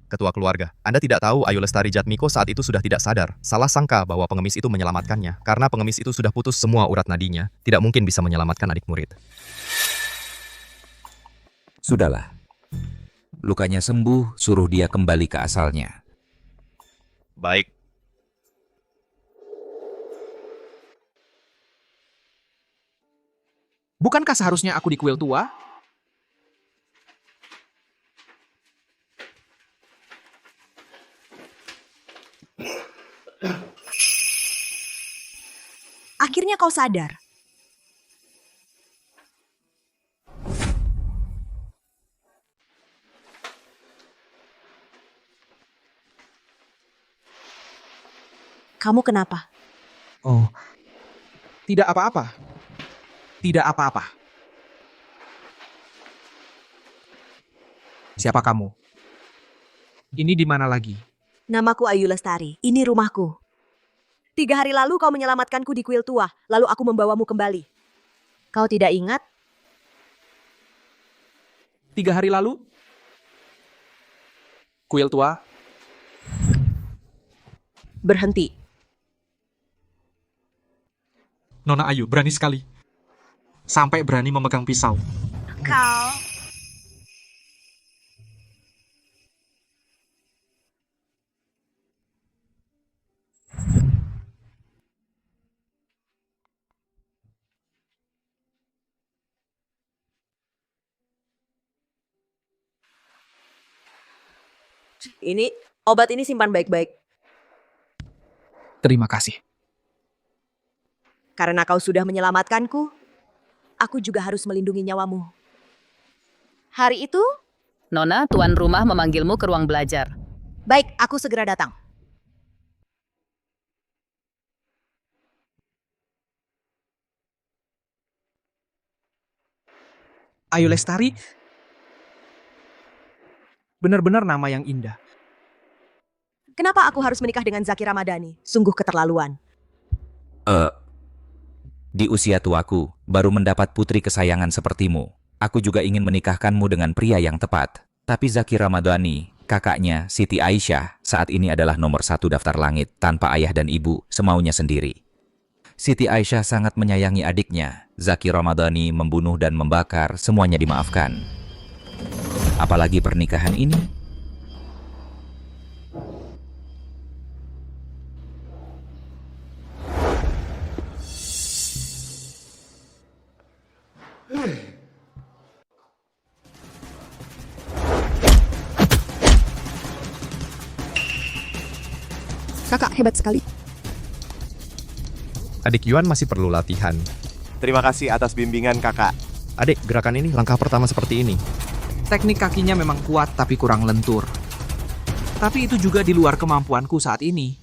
Ketua keluarga, Anda tidak tahu Ayu Lestari Jatmiko saat itu sudah tidak sadar. Salah sangka bahwa pengemis itu menyelamatkannya. Karena pengemis itu sudah putus semua urat nadinya, tidak mungkin bisa menyelamatkan adik murid. Sudahlah. Lukanya sembuh, suruh dia kembali ke asalnya. Baik. Bukankah seharusnya aku di kuil tua? Akhirnya kau sadar. Kamu kenapa? Oh, tidak apa-apa. Tidak apa-apa. Siapa kamu? Ini di mana lagi? Namaku Ayu Lestari. Ini rumahku. 3 hari lalu kau menyelamatkanku di kuil tua, lalu aku membawamu kembali. Kau tidak ingat? 3 hari lalu? Kuil tua? Berhenti. Nona Ayu berani sekali. Sampai berani memegang pisau. Kau... Ini, obat ini simpan baik-baik. Terima kasih. Karena kau sudah menyelamatkanku, aku juga harus melindungi nyawamu. Hari itu? Nona, tuan rumah memanggilmu ke ruang belajar. Baik, aku segera datang. Ayu Lestari? Benar-benar nama yang indah. Kenapa aku harus menikah dengan Zaki Ramadhani? Sungguh keterlaluan. Di usia tuaku, baru mendapat putri kesayangan sepertimu. Aku juga ingin menikahkanmu dengan pria yang tepat. Tapi Zaki Ramadhani, kakaknya Siti Aisyah, saat ini adalah nomor 1 daftar langit, tanpa ayah dan ibu, semaunya sendiri. Siti Aisyah sangat menyayangi adiknya. Zaki Ramadhani membunuh dan membakar, semuanya dimaafkan. Apalagi pernikahan ini. Kakak hebat sekali. Adik Yuan masih perlu latihan. Terima kasih atas bimbingan kakak. Adik, gerakan ini langkah pertama seperti ini. Teknik kakinya memang kuat tapi kurang lentur. Tapi itu juga di luar kemampuanku saat ini.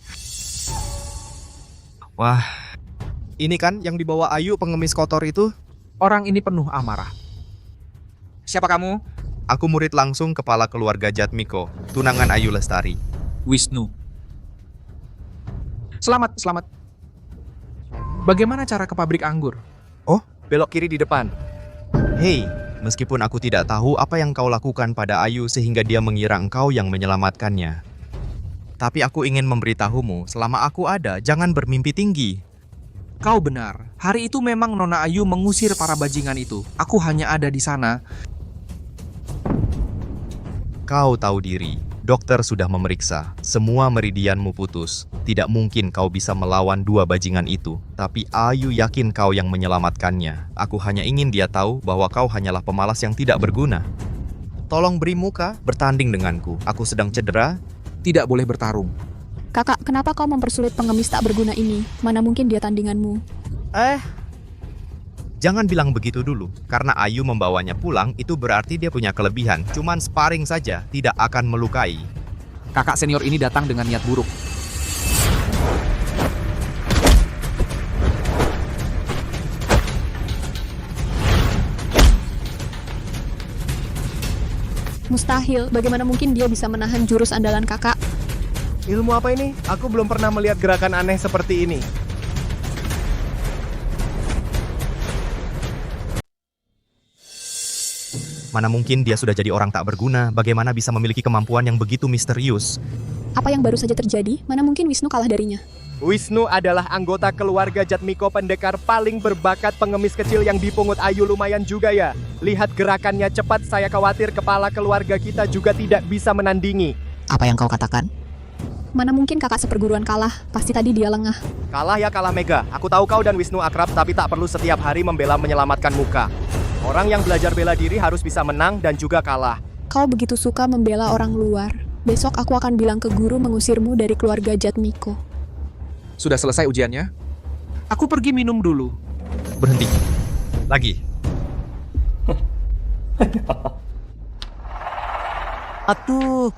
Wah, ini kan yang dibawa Ayu pengemis kotor itu? Orang ini penuh amarah. Siapa kamu? Aku murid langsung kepala keluarga Jatmiko, tunangan Ayu Lestari. Wisnu. Selamat. Bagaimana cara ke pabrik anggur? Oh, Belok kiri di depan. hei, meskipun aku tidak tahu apa yang kau lakukan pada Ayu sehingga dia mengira engkau yang menyelamatkannya. Tapi aku ingin memberitahumu, selama aku ada, jangan bermimpi tinggi. Kau benar. Hari itu memang Nona Ayu mengusir para bajingan itu. Aku hanya ada di sana. Kau tahu diri, dokter sudah memeriksa. Semua meridianmu putus. Tidak mungkin kau bisa melawan 2 bajingan itu. Tapi Ayu yakin kau yang menyelamatkannya. Aku hanya ingin dia tahu bahwa kau hanyalah pemalas yang tidak berguna. tolong beri muka bertanding denganku. Aku sedang cedera. Tidak boleh bertarung. Kakak, kenapa kau mempersulit pengemis tak berguna ini? Mana mungkin dia tandinganmu? Jangan bilang begitu dulu. Karena Ayu membawanya pulang, itu berarti dia punya kelebihan. Cuman sparring saja, tidak akan melukai. Kakak senior ini datang dengan niat buruk. Mustahil, bagaimana mungkin dia bisa menahan jurus andalan kakak? Ilmu apa ini? Aku belum pernah melihat gerakan aneh seperti ini. Mana mungkin dia sudah jadi orang tak berguna, bagaimana bisa memiliki kemampuan yang begitu misterius? Apa yang baru saja terjadi? Mana mungkin Wisnu kalah darinya? Wisnu adalah anggota keluarga Jatmiko, pendekar paling berbakat pengemis kecil yang dipungut Ayu lumayan juga ya. Lihat gerakannya cepat, saya khawatir kepala keluarga kita juga tidak bisa menandingi. Apa yang kau katakan? Mana mungkin kakak seperguruan kalah? Pasti tadi dia lengah. Kalah ya kalah Mega. Aku tahu kau dan Wisnu akrab, tapi tak perlu setiap hari membela menyelamatkan muka. Orang yang belajar bela diri harus bisa menang dan juga kalah. Kau begitu suka membela orang luar. Besok aku akan bilang ke guru mengusirmu dari keluarga Jatmiko. Sudah selesai ujiannya? Aku pergi minum dulu. Berhenti. Lagi. Atuh.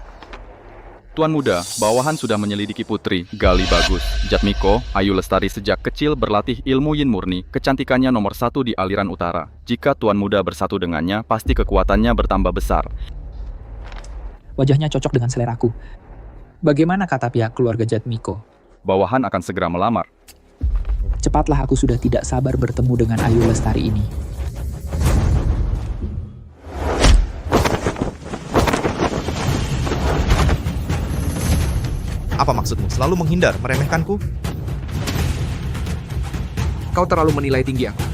Tuan Muda, bawahan sudah menyelidiki putri, Gali Bagus, Jatmiko, Ayu Lestari sejak kecil berlatih ilmu yin murni, kecantikannya nomor 1 di aliran utara. Jika Tuan Muda bersatu dengannya, pasti kekuatannya bertambah besar. Wajahnya cocok dengan seleraku. Bagaimana kata pihak keluarga Jatmiko? Bawahan akan segera melamar. Cepatlah, aku sudah tidak sabar bertemu dengan Ayu Lestari ini. Apa maksudmu? Selalu menghindar, meremehkanku? Kau terlalu menilai tinggi aku.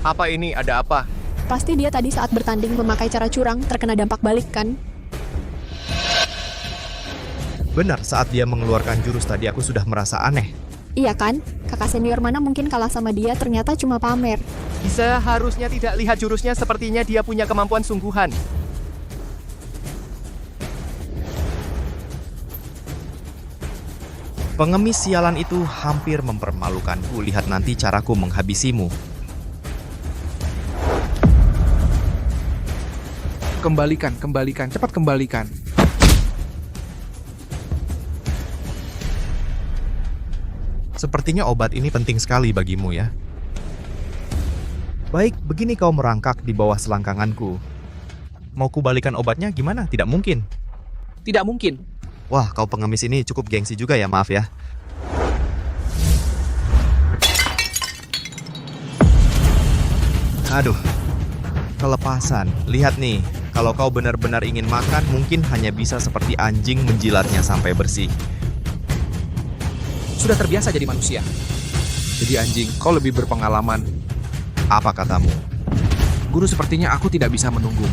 Apa ini? Ada apa? Pasti dia tadi saat bertanding memakai cara curang, terkena dampak balik kan? Benar, saat dia mengeluarkan jurus tadi aku sudah merasa aneh. Iya kan? Kakak senior mana mungkin kalah sama dia, ternyata cuma pamer. Bisa harusnya tidak lihat jurusnya, sepertinya dia punya kemampuan sungguhan. Pengemis sialan itu hampir mempermalukanku. Lihat nanti caraku menghabisimu. Kembalikan, cepat kembalikan. Sepertinya obat ini penting sekali bagimu ya. Baik, begini kau merangkak di bawah selangkanganku. Mau kubalikan obatnya gimana? Tidak mungkin. Tidak mungkin. Wah, kau pengemis ini cukup gengsi juga ya, maaf ya. Aduh, kelepasan. Lihat nih. Kalau kau benar-benar ingin makan, mungkin hanya bisa seperti anjing menjilatnya sampai bersih. Sudah terbiasa jadi manusia. Jadi anjing, kau lebih berpengalaman. Apa katamu? Guru, sepertinya aku tidak bisa menunggumu.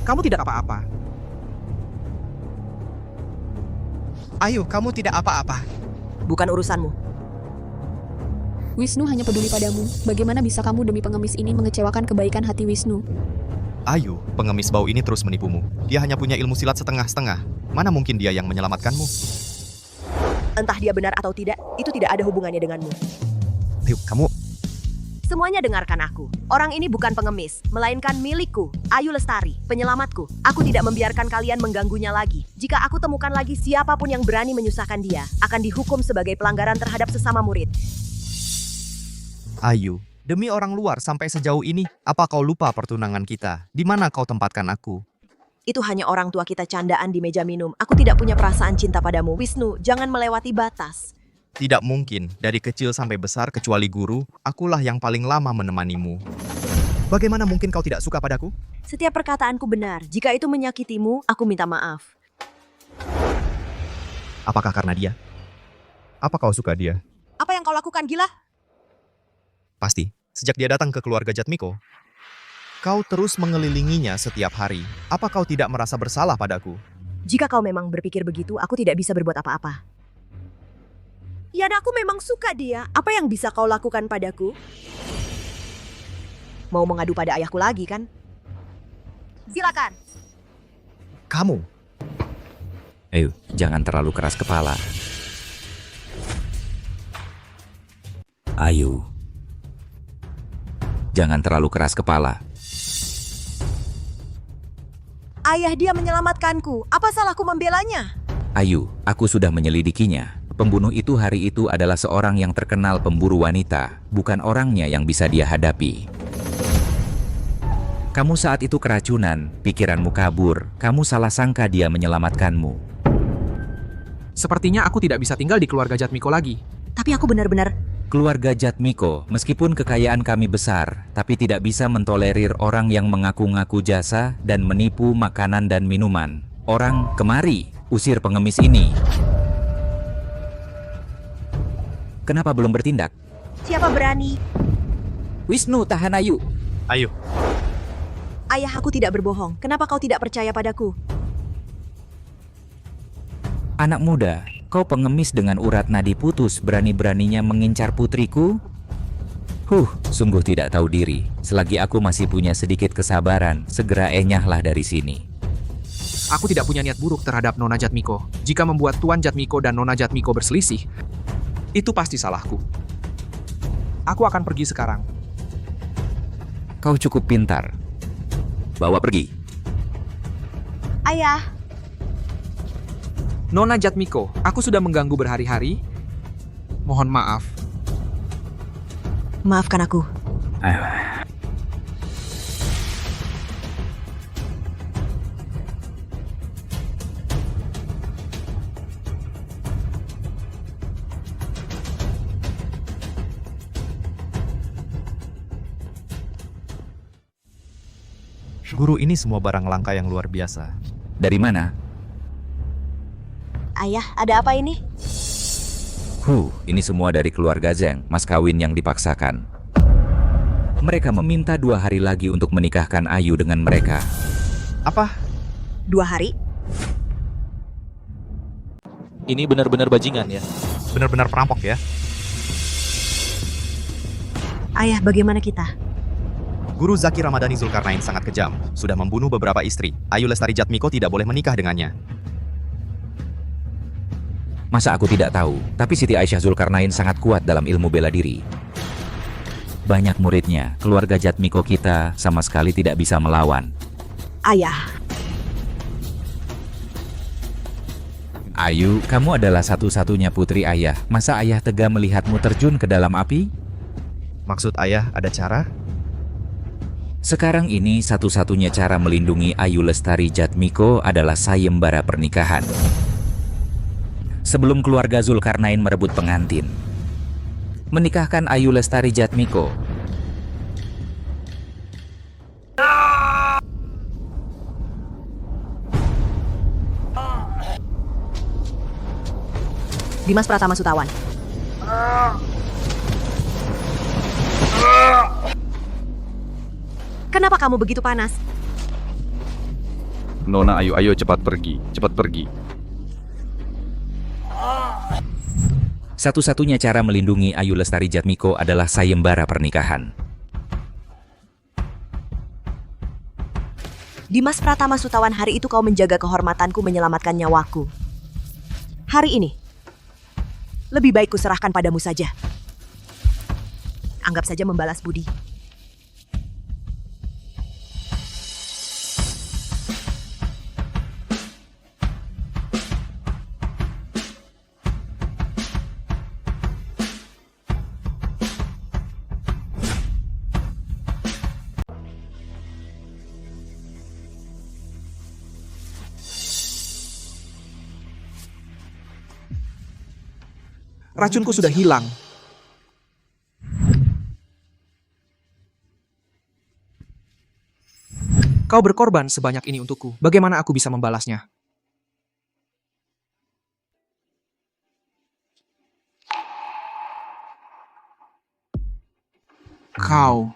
Kamu tidak apa-apa. Ayo, kamu tidak apa-apa. Bukan urusanmu. Wisnu hanya peduli padamu. Bagaimana bisa kamu demi pengemis ini mengecewakan kebaikan hati Wisnu? Ayu, pengemis bau ini terus menipumu. Dia hanya punya ilmu silat setengah-setengah. Mana mungkin dia yang menyelamatkanmu? Entah dia benar atau tidak, itu tidak ada hubungannya denganmu. Ayo, kamu... Semuanya dengarkan aku. Orang ini bukan pengemis, melainkan milikku, Ayu Lestari, penyelamatku. Aku tidak membiarkan kalian mengganggunya lagi. Jika aku temukan lagi siapapun yang berani menyusahkan dia, akan dihukum sebagai pelanggaran terhadap sesama murid. Ayu, demi orang luar sampai sejauh ini, apa kau lupa pertunangan kita? Di mana kau tempatkan aku? Itu hanya orang tua kita candaan di meja minum. Aku tidak punya perasaan cinta padamu, Wisnu. Jangan melewati batas. Tidak mungkin, dari kecil sampai besar kecuali guru, akulah yang paling lama menemanimu. Bagaimana mungkin kau tidak suka padaku? Setiap perkataanku benar. Jika itu menyakitimu, aku minta maaf. Apakah karena dia? Apa kau suka dia? Apa yang kau lakukan, gila? Pasti, sejak dia datang ke keluarga Jatmiko, kau terus mengelilinginya setiap hari. Apa kau tidak merasa bersalah padaku? Jika kau memang berpikir begitu, aku tidak bisa berbuat apa-apa. Ya, aku memang suka dia. Apa yang bisa kau lakukan padaku? Mau mengadu pada ayahku lagi, kan? Silakan. Kamu. Ayo, jangan terlalu keras kepala. Ayo. Jangan terlalu keras kepala. Ayah dia menyelamatkanku. Apa salahku membelanya? Ayu, aku sudah menyelidikinya. Pembunuh itu hari itu adalah seorang yang terkenal pemburu wanita, bukan orangnya yang bisa dia hadapi. Kamu saat itu keracunan, pikiranmu kabur, kamu salah sangka dia menyelamatkanmu. Sepertinya aku tidak bisa tinggal di keluarga Jatmiko lagi. Tapi aku benar-benar... Keluarga Jatmiko, meskipun kekayaan kami besar, tapi tidak bisa mentolerir orang yang mengaku-ngaku jasa dan menipu makanan dan minuman. Orang, kemari, usir pengemis ini. Kenapa belum bertindak? Siapa berani? Wisnu, tahan Ayu. Ayu. Ayah, aku tidak berbohong. Kenapa kau tidak percaya padaku? Anak muda, kau pengemis dengan urat nadi putus berani-beraninya mengincar putriku? Sungguh tidak tahu diri. Selagi aku masih punya sedikit kesabaran, segera enyahlah dari sini. Aku tidak punya niat buruk terhadap Nona Jatmiko. Jika membuat Tuan Jatmiko dan Nona Jatmiko berselisih, itu pasti salahku. Aku akan pergi sekarang. Kau cukup pintar. Bawa pergi. Ayah. Nona Jatmiko, aku sudah mengganggu berhari-hari. Mohon maaf. Maafkan aku. Guru, ini semua barang langka yang luar biasa. Dari mana? Ayah, ada apa ini? Ini semua dari keluarga Zeng, mas kawin yang dipaksakan. Mereka meminta 2 hari lagi untuk menikahkan Ayu dengan mereka. Apa? 2 hari? Ini benar-benar bajingan ya? Benar-benar perampok ya? Ayah, bagaimana kita? Guru Zaki Ramadhani Zulkarnain sangat kejam, sudah membunuh beberapa istri. Ayu Lestari Jatmiko tidak boleh menikah dengannya. Masa aku tidak tahu, tapi Siti Aisyah Zulkarnain sangat kuat dalam ilmu bela diri. Banyak muridnya, keluarga Jatmiko kita sama sekali tidak bisa melawan. Ayah. Ayu, kamu adalah satu-satunya putri ayah. Masa ayah tega melihatmu terjun ke dalam api? Maksud ayah ada cara? Sekarang ini satu-satunya cara melindungi Ayu Lestari Jatmiko adalah sayembara pernikahan. Sebelum keluarga Zulkarnain merebut pengantin, menikahkan Ayu Lestari Jatmiko. Dimas Pratama Sutawan. Kenapa kamu begitu panas? Nona Ayu, ayo cepat pergi, cepat pergi. Satu-satunya cara melindungi Ayu Lestari Jatmiko adalah sayembara pernikahan. Dimas Pratama Sutawan, hari itu kau menjaga kehormatanku, menyelamatkan nyawaku. Hari ini, lebih baik kuserahkan padamu saja. Anggap saja membalas budi. Racunku sudah hilang. Kau berkorban sebanyak ini untukku. Bagaimana aku bisa membalasnya? Kau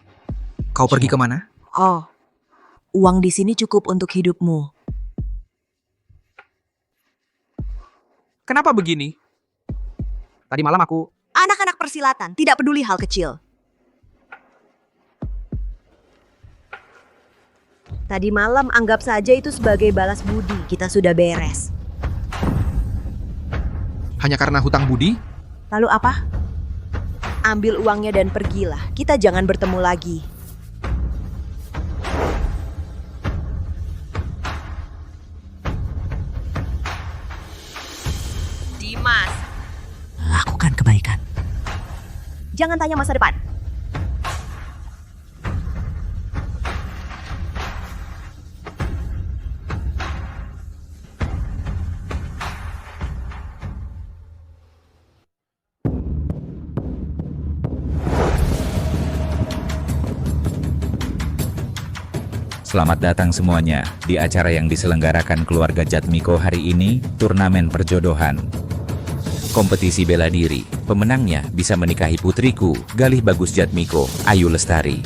pergi kemana? Oh, uang di sini cukup untuk hidupmu. Kenapa begini? Tadi malam aku... Anak-anak persilatan, tidak peduli hal kecil. Tadi malam anggap saja itu sebagai balas budi. Kita sudah beres. Hanya karena hutang budi? Lalu apa? Ambil uangnya dan pergilah. Kita jangan bertemu lagi. Dimas, Lakukan kebaikan. jangan tanya masa depan. Selamat datang semuanya di acara yang diselenggarakan keluarga Jatmiko hari ini, turnamen perjodohan. Kompetisi bela diri, pemenangnya bisa menikahi putriku, Galih Bagus Jatmiko, Ayu Lestari.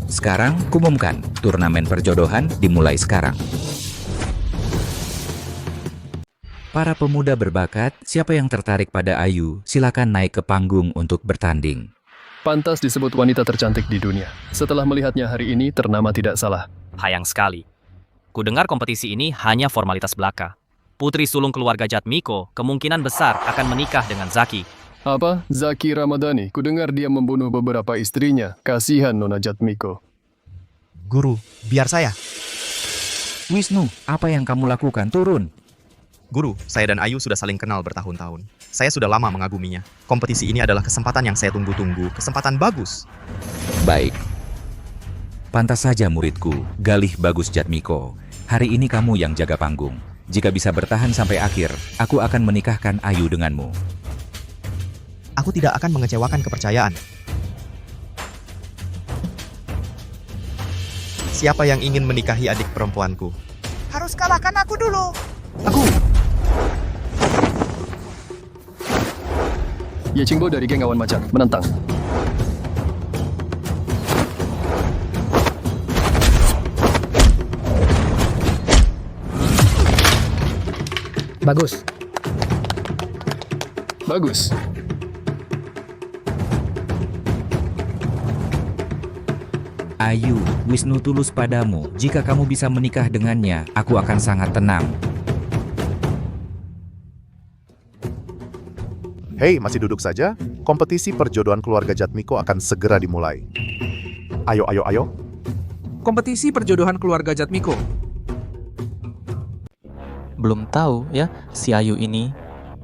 Sekarang, kumumkan, turnamen perjodohan dimulai sekarang. Para pemuda berbakat, siapa yang tertarik pada Ayu, silakan naik ke panggung untuk bertanding. Pantas disebut wanita tercantik di dunia. Setelah melihatnya hari ini, ternama tidak salah. Sayang sekali. Kudengar kompetisi ini hanya formalitas belaka. Putri sulung keluarga Jatmiko kemungkinan besar akan menikah dengan Zaki. Apa? Zaki Ramadhani. Kudengar dia membunuh beberapa istrinya. Kasihan Nona Jatmiko. Guru, biar saya. Wisnu, apa yang kamu lakukan? Turun. Guru, saya dan Ayu sudah saling kenal bertahun-tahun. Saya sudah lama mengaguminya. Kompetisi ini adalah kesempatan yang saya tunggu-tunggu. Kesempatan bagus. Baik. Pantas saja muridku, Galih Bagus Jatmiko. Hari ini kamu yang jaga panggung. Jika bisa bertahan sampai akhir, aku akan menikahkan Ayu denganmu. Aku tidak akan mengecewakan kepercayaan. Siapa yang ingin menikahi adik perempuanku? Harus kalahkan aku dulu. Aku! Ye Qingbo dari geng Awan Macan, menantang. Bagus. Bagus. Ayu, Wisnu tulus padamu. Jika kamu bisa menikah dengannya, aku akan sangat tenang. Hei, masih duduk saja? Kompetisi perjodohan keluarga Jatmiko akan segera dimulai. Ayo, ayo, ayo. Kompetisi perjodohan keluarga Jatmiko. Belum tahu ya, si Ayu ini,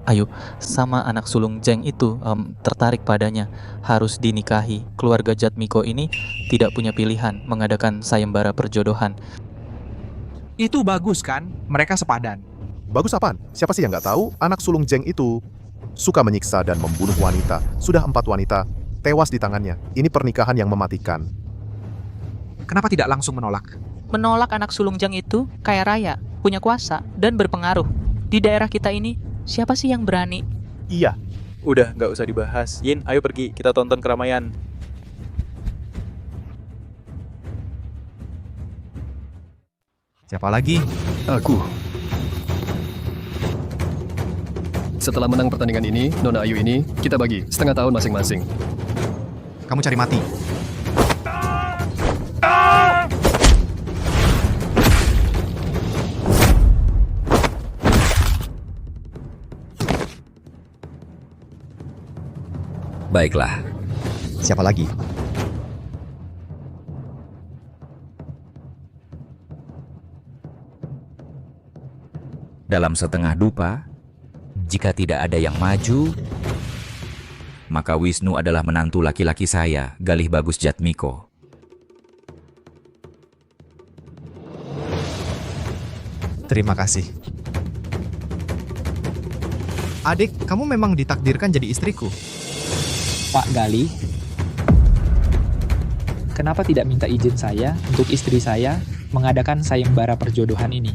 Ayu sama anak sulung Jeng itu tertarik padanya, harus dinikahi. Keluarga Jatmiko ini tidak punya pilihan mengadakan sayembara perjodohan. Itu bagus kan? Mereka sepadan. Bagus apaan? Siapa sih yang nggak tahu? Anak sulung Jeng itu suka menyiksa dan membunuh wanita. Sudah 4 wanita tewas di tangannya. Ini pernikahan yang mematikan. Kenapa tidak langsung menolak? Menolak anak sulung Jeng itu kaya raya, punya kuasa, dan berpengaruh. Di daerah kita ini, siapa sih yang berani? Iya. Udah, nggak usah dibahas. Yin, ayo pergi, kita tonton keramaian. Siapa lagi? Aku. Setelah menang pertandingan ini, Nona Ayu ini, kita bagi setengah tahun masing-masing. Kamu cari mati. Baiklah. Siapa lagi? Dalam setengah dupa, jika tidak ada yang maju, maka Wisnu adalah menantu laki-laki saya, Galih Bagus Jatmiko. Terima kasih. Adik, kamu memang ditakdirkan jadi istriku. Pak Galih, kenapa tidak minta izin saya untuk istri saya mengadakan sayembara perjodohan ini.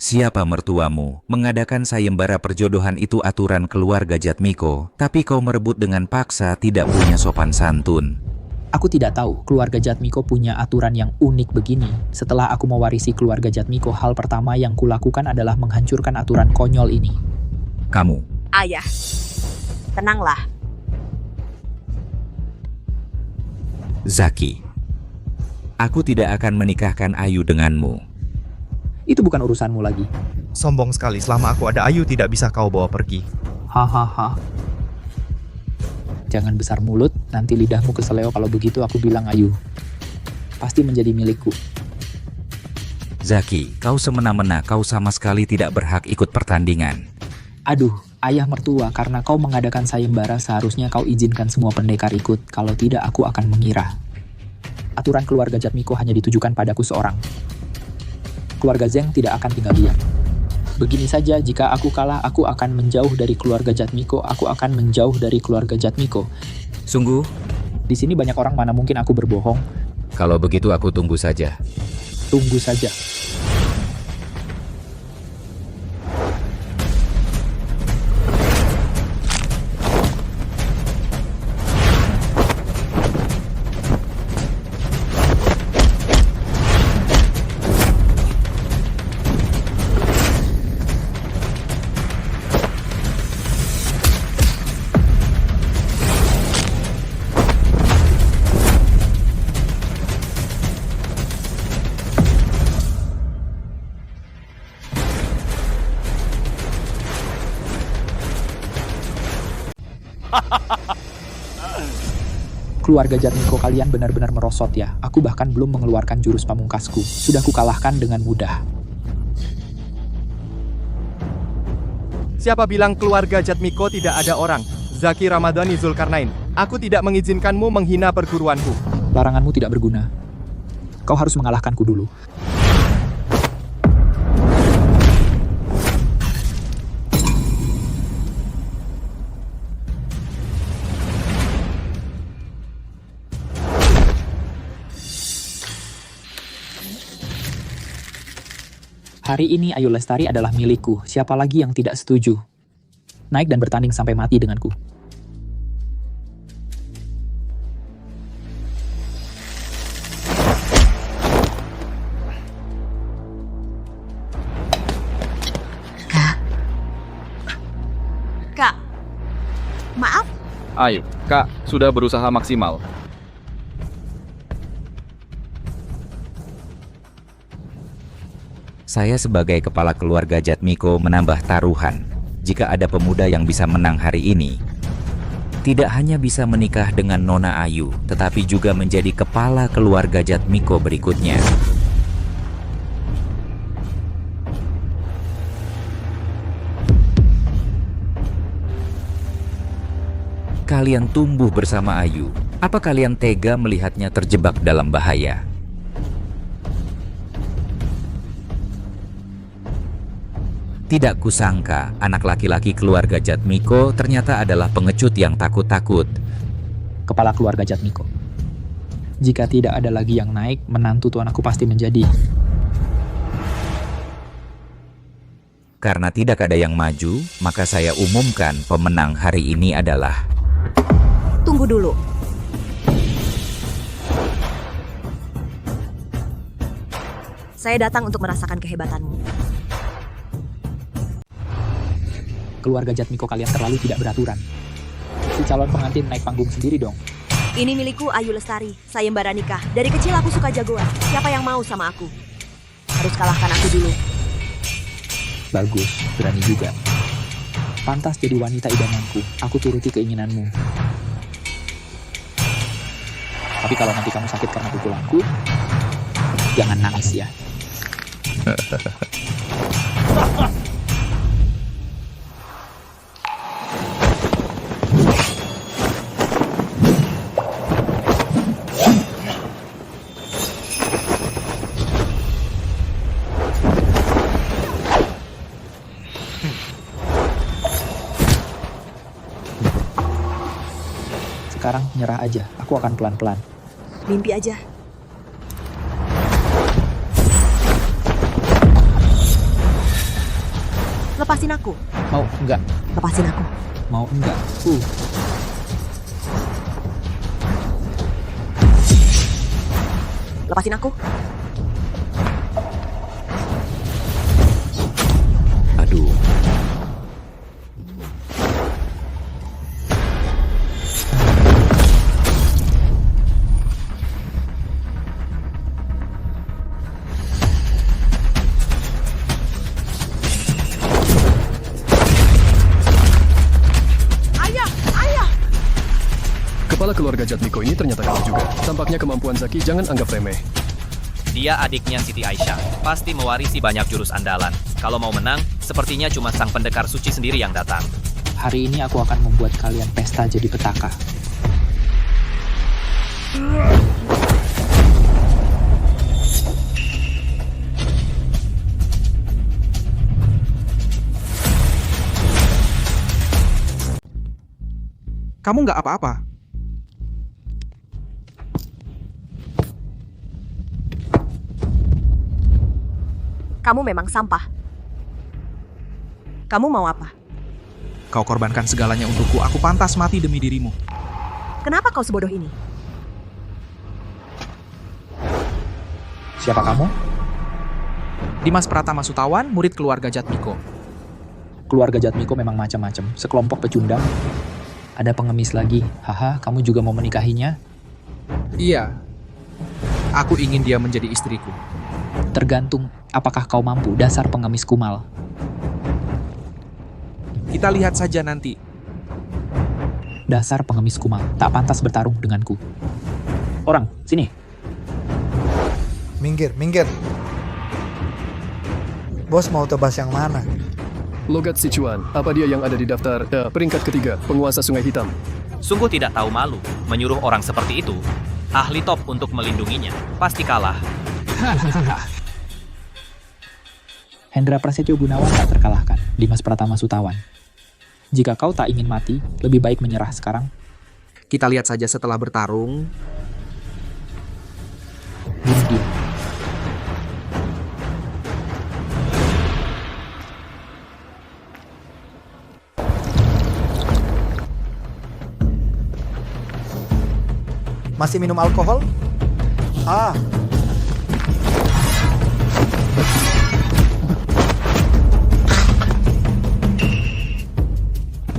Siapa mertuamu? Mengadakan sayembara perjodohan itu aturan keluarga Jatmiko, tapi kau merebut dengan paksa tidak punya sopan santun. Aku tidak tahu keluarga Jatmiko punya aturan yang unik begini. Setelah aku mewarisi keluarga Jatmiko, hal pertama yang kulakukan adalah menghancurkan aturan konyol ini. Kamu, Ayah, tenanglah. Zaki. Aku tidak akan menikahkan Ayu denganmu. Itu bukan urusanmu lagi. Sombong sekali, selama aku ada Ayu tidak bisa kau bawa pergi. Hahaha. Jangan besar mulut, nanti lidahmu keseleo kalau begitu aku bilang Ayu. Pasti menjadi milikku. Zaki, kau semena-mena, kau sama sekali tidak berhak ikut pertandingan. Aduh, ayah mertua, karena kau mengadakan sayembara seharusnya kau izinkan semua pendekar ikut. Kalau tidak, aku akan mengira. Aturan keluarga Jatmiko hanya ditujukan padaku seorang. Keluarga Zeng tidak akan tinggal diam. Begini saja, jika aku kalah, aku akan menjauh dari keluarga Jatmiko. Aku akan menjauh dari keluarga Jatmiko. Sungguh? Di sini banyak orang, mana mungkin aku berbohong. Kalau begitu aku tunggu saja. Tunggu saja. Keluarga Jatmiko, kalian benar-benar merosot ya. Aku bahkan belum mengeluarkan jurus pamungkasku. Sudah kukalahkan dengan mudah. Siapa bilang keluarga Jatmiko tidak ada orang? Zaki Ramadhani Zulkarnain. Aku tidak mengizinkanmu menghina perguruanku. Laranganmu tidak berguna. Kau harus mengalahkanku dulu. Hari ini Ayu Lestari adalah milikku. Siapa lagi yang tidak setuju? Naik dan bertanding sampai mati denganku. Kak, maaf. Ayo, Kak, sudah berusaha maksimal. Saya sebagai kepala keluarga Jatmiko menambah taruhan. Jika ada pemuda yang bisa menang hari ini, tidak hanya bisa menikah dengan Nona Ayu, tetapi juga menjadi kepala keluarga Jatmiko berikutnya. Kalian tumbuh bersama Ayu. Apa kalian tega melihatnya terjebak dalam bahaya? Tidak kusangka, anak laki-laki keluarga Jatmiko ternyata adalah pengecut yang takut-takut. Kepala keluarga Jatmiko. Jika tidak ada lagi yang naik, menantu tuan aku pasti menjadi. Karena tidak ada yang maju, maka saya umumkan pemenang hari ini adalah... Tunggu dulu. Saya datang untuk merasakan kehebatanmu. Keluarga Jatmiko, kalian terlalu tidak beraturan. Si calon pengantin naik panggung sendiri dong. Ini milikku, Ayu Lestari. Sayembara nikah. Dari kecil aku suka jagoan. Siapa yang mau sama aku? Harus kalahkan aku dulu. Bagus, berani juga. Pantas jadi wanita idamanku. Aku turuti keinginanmu. Tapi kalau nanti kamu sakit karena pukulanku, jangan nangis ya. Sekarang nyerah aja, aku akan pelan-pelan. Mimpi aja. Lepasin aku. Mau enggak? Lepasin aku. Mau enggak? Lepasin aku. Aduh. Kepala keluarga Jatmiko ini ternyata kalah juga. Tampaknya kemampuan Zaki jangan anggap remeh. Dia adiknya Siti Aisyah, pasti mewarisi banyak jurus andalan. Kalau mau menang, sepertinya cuma sang pendekar suci sendiri yang datang. Hari ini aku akan membuat kalian pesta jadi petaka. Kamu nggak apa-apa. Kamu memang sampah. Kamu mau apa? Kau korbankan segalanya untukku. Aku pantas mati demi dirimu. Kenapa kau sebodoh ini? Siapa kamu? Dimas Pratama Sutawan, murid keluarga Jatmiko. Keluarga Jatmiko memang macam-macam. Sekelompok pecundang. Ada pengemis lagi. Haha, kamu juga mau menikahinya? Iya. Aku ingin dia menjadi istriku. Tergantung apakah kau mampu, dasar pengemis kumal. Kita lihat saja nanti. Dasar pengemis kumal, tak pantas bertarung denganku. Orang, sini. Minggir, minggir. Bos mau tebas yang mana? Logat Sichuan, apa dia yang ada di daftar peringkat ketiga, penguasa Sungai Hitam? Sungguh tidak tahu malu, menyuruh orang seperti itu. Ahli top untuk melindunginya, pasti kalah. Hendra Prasetyo Gunawan tak terkalahkan, Dimas Pratama Sutawan. Jika kau tak ingin mati, lebih baik menyerah sekarang. Kita lihat saja setelah bertarung. Diam-diam. Masih minum alkohol?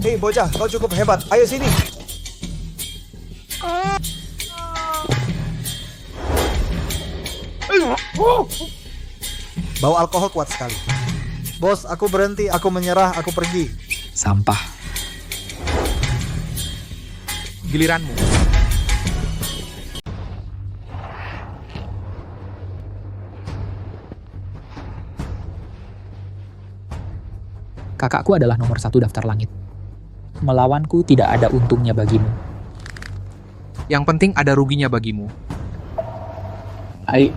Hei bocah, kau cukup hebat. Ayo sini. Bau alkohol kuat sekali. Bos, aku berhenti, aku menyerah, aku pergi. Sampah. Giliranmu. Kakakku adalah nomor 1 daftar langit. Melawanku tidak ada untungnya bagimu. Yang penting ada ruginya bagimu. Ayo.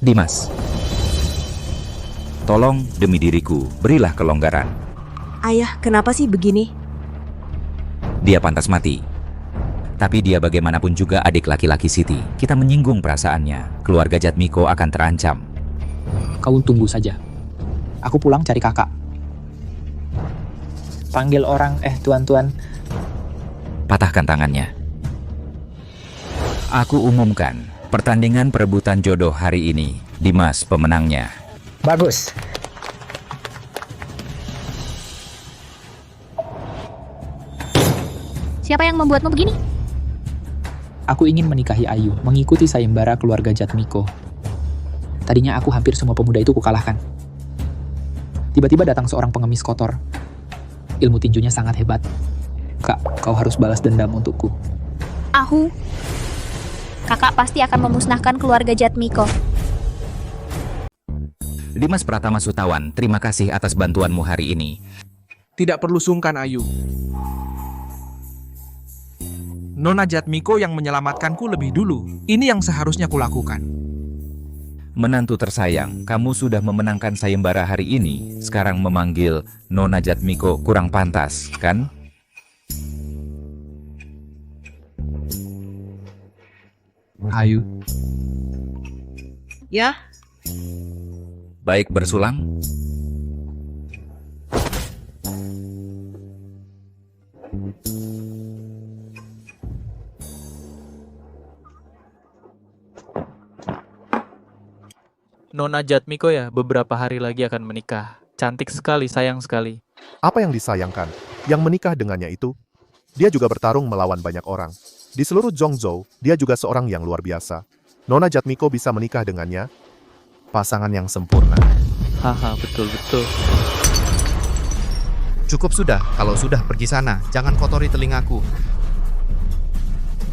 Dimas, tolong demi diriku, berilah kelonggaran. Ayah, kenapa sih begini? Dia pantas mati. Tapi dia bagaimanapun juga adik laki-laki Siti. Kita menyinggung perasaannya. Keluarga Jatmiko akan terancam. Kau tunggu saja. Aku pulang cari kakak. Panggil orang, tuan-tuan. Patahkan tangannya. Aku umumkan. Pertandingan perebutan jodoh hari ini, Dimas pemenangnya. Bagus. Siapa yang membuatmu begini? Aku ingin menikahi Ayu, mengikuti sayembara keluarga Jatmiko. Tadinya aku hampir semua pemuda itu kukalahkan. Tiba-tiba datang seorang pengemis kotor. Ilmu tinjunya sangat hebat. Kak, kau harus balas dendam untukku. Kakak pasti akan memusnahkan keluarga Jatmiko. Dimas Pratama Sutawan, terima kasih atas bantuanmu hari ini. Tidak perlu sungkan, Ayu. Nona Jatmiko yang menyelamatkanku lebih dulu. Ini yang seharusnya kulakukan. Menantu tersayang, kamu sudah memenangkan sayembara hari ini. Sekarang memanggil Nona Jatmiko kurang pantas, kan? Ayu. Ya, Baik bersulang. Nona Jatmiko ya, beberapa hari lagi akan menikah. Cantik sekali, sayang sekali. Apa yang disayangkan? Yang menikah dengannya itu, dia juga bertarung melawan banyak orang. Di seluruh Zhongzhou, dia juga seorang yang luar biasa. Nona Jatmiko bisa menikah dengannya, pasangan yang sempurna. Haha, betul-betul. Cukup sudah, kalau sudah pergi sana, jangan kotori telingaku.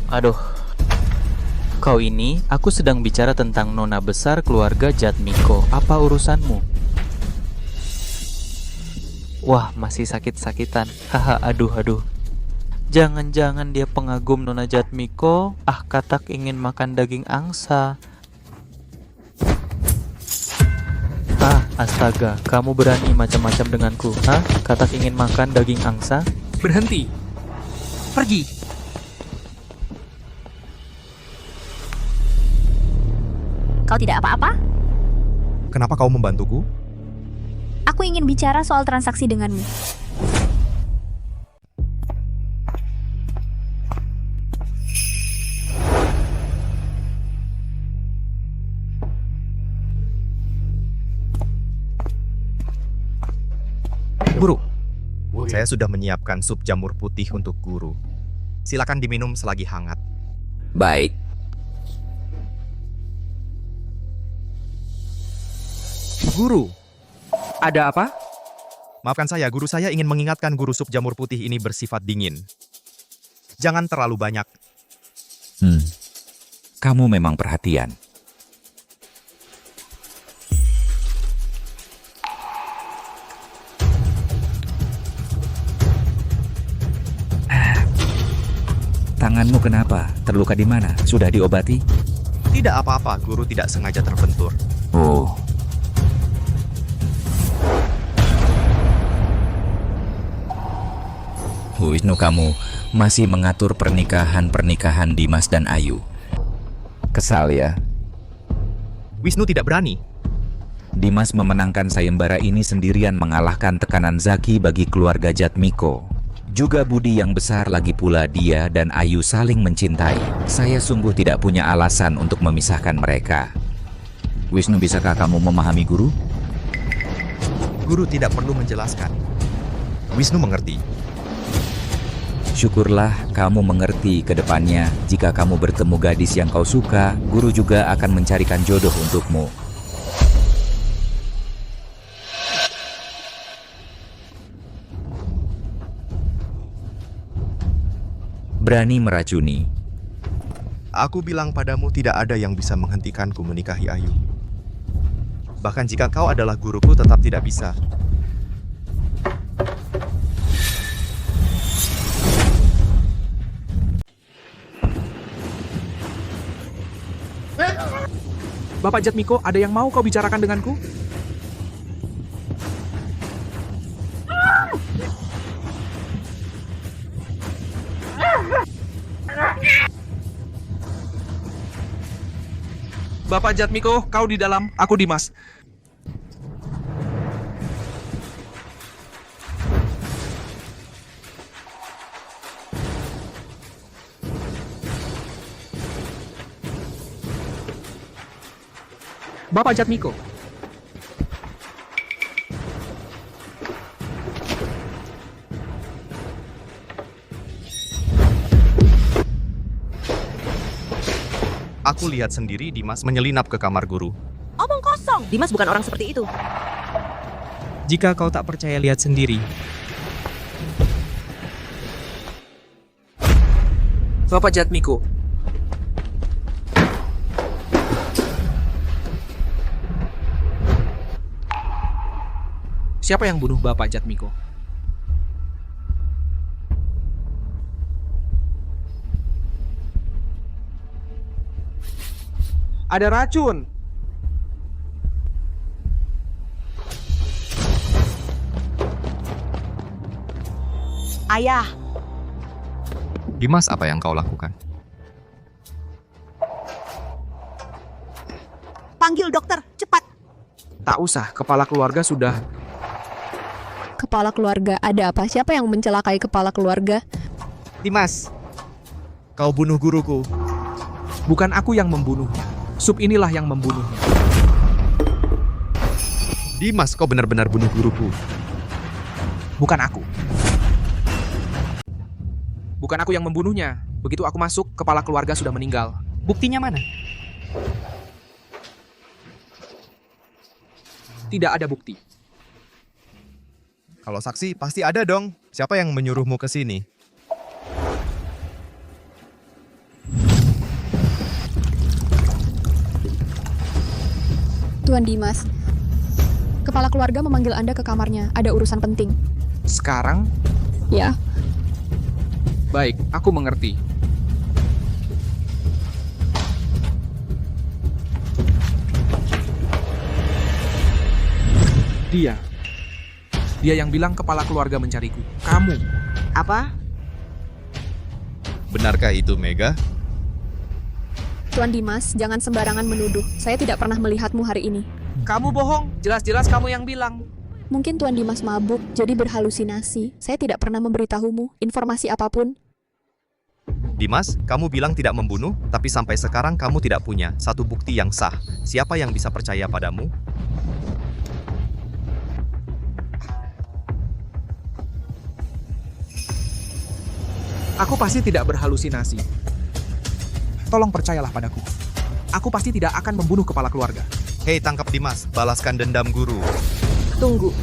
Aduh. Kau ini, aku sedang bicara tentang nona besar keluarga Jatmiko. Apa urusanmu? Wah, masih sakit-sakitan. Haha, aduh. Jangan-jangan dia pengagum nona Jatmiko. Ah, katak ingin makan daging angsa. Ah, astaga, kamu berani macam-macam denganku, hah? Katak ingin makan daging angsa? Berhenti. Pergi. Kau tidak apa-apa? Kenapa kau membantuku? Aku ingin bicara soal transaksi denganmu. Guru, saya sudah menyiapkan sup jamur putih untuk guru. Silakan diminum selagi hangat. Baik. Guru, ada apa? maafkan saya, guru saya ingin mengingatkan guru sup jamur putih ini bersifat dingin. Jangan terlalu banyak. Kamu memang perhatian. Tanganmu kenapa? Terluka di mana? Sudah diobati? Tidak apa-apa, guru tidak sengaja terbentur. Oh. Wisnu, kamu masih mengatur pernikahan Dimas dan Ayu. Kesal ya? Wisnu tidak berani. Dimas memenangkan sayembara ini sendirian mengalahkan tekanan Zaki bagi keluarga Jatmiko. Juga budi yang besar lagi pula dia dan Ayu saling mencintai. Saya sungguh tidak punya alasan untuk memisahkan mereka. Wisnu, bisakah kamu memahami guru? Guru tidak perlu menjelaskan. Wisnu mengerti. Syukurlah kamu mengerti ke depannya. Jika kamu bertemu gadis yang kau suka, guru juga akan mencarikan jodoh untukmu. Berani meracuni. Aku bilang padamu tidak ada yang bisa menghentikanku menikahi Ayu. Bahkan jika kau adalah guruku tetap tidak bisa. Bapak Jatmiko, ada yang mau kau bicarakan denganku? Bapak Jatmiko, kau di dalam, aku Dimas. Bapak Jatmiko. Aku lihat sendiri Dimas menyelinap ke kamar guru. Omong kosong. Dimas bukan orang seperti itu. Jika kau tak percaya, lihat sendiri. Bapak Jatmiko. Siapa yang bunuh Bapak Jatmiko? Ada racun. Ayah, Dimas, apa yang kau lakukan? panggil dokter, cepat. Tak usah, kepala keluarga sudah. Kepala keluarga, ada apa? Siapa yang mencelakai kepala keluarga? Dimas, kau bunuh guruku. Bukan aku yang membunuhnya. Sup inilah yang membunuhnya. Dimas, kau benar-benar bunuh guruku. Bukan aku. Bukan aku yang membunuhnya. Begitu aku masuk, kepala keluarga sudah meninggal. Buktinya mana? Tidak ada bukti. Kalau saksi, pasti ada dong. Siapa yang menyuruhmu ke sini? Tuan Dimas, kepala keluarga memanggil Anda ke kamarnya. Ada urusan penting. Sekarang? Ya. Baik, aku mengerti. Dia yang bilang kepala keluarga mencariku. Kamu. Apa? Benarkah itu, Mega? Tuan Dimas, jangan sembarangan menuduh. Saya tidak pernah melihatmu hari ini. Kamu bohong. Jelas-jelas kamu yang bilang. Mungkin Tuan Dimas mabuk, jadi berhalusinasi. Saya tidak pernah memberitahumu informasi apapun. Dimas, kamu bilang tidak membunuh, tapi sampai sekarang kamu tidak punya satu bukti yang sah. Siapa yang bisa percaya padamu? Aku pasti tidak berhalusinasi. Tolong percayalah padaku. Aku pasti tidak akan membunuh kepala keluarga. Hei, tangkap Dimas. Balaskan dendam guru. Tunggu.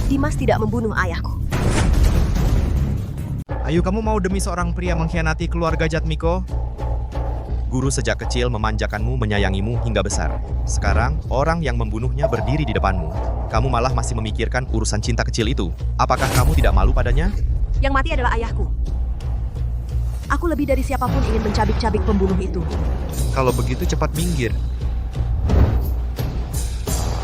Dimas tidak membunuh ayahku. Ayo, kamu mau demi seorang pria mengkhianati keluarga Jatmiko? Guru sejak kecil memanjakanmu, menyayangimu hingga besar. Sekarang, orang yang membunuhnya berdiri di depanmu. Kamu malah masih memikirkan urusan cinta kecil itu. Apakah kamu tidak malu padanya? Yang mati adalah ayahku. Aku lebih dari siapapun ingin mencabik-cabik pembunuh itu. Kalau begitu cepat minggir.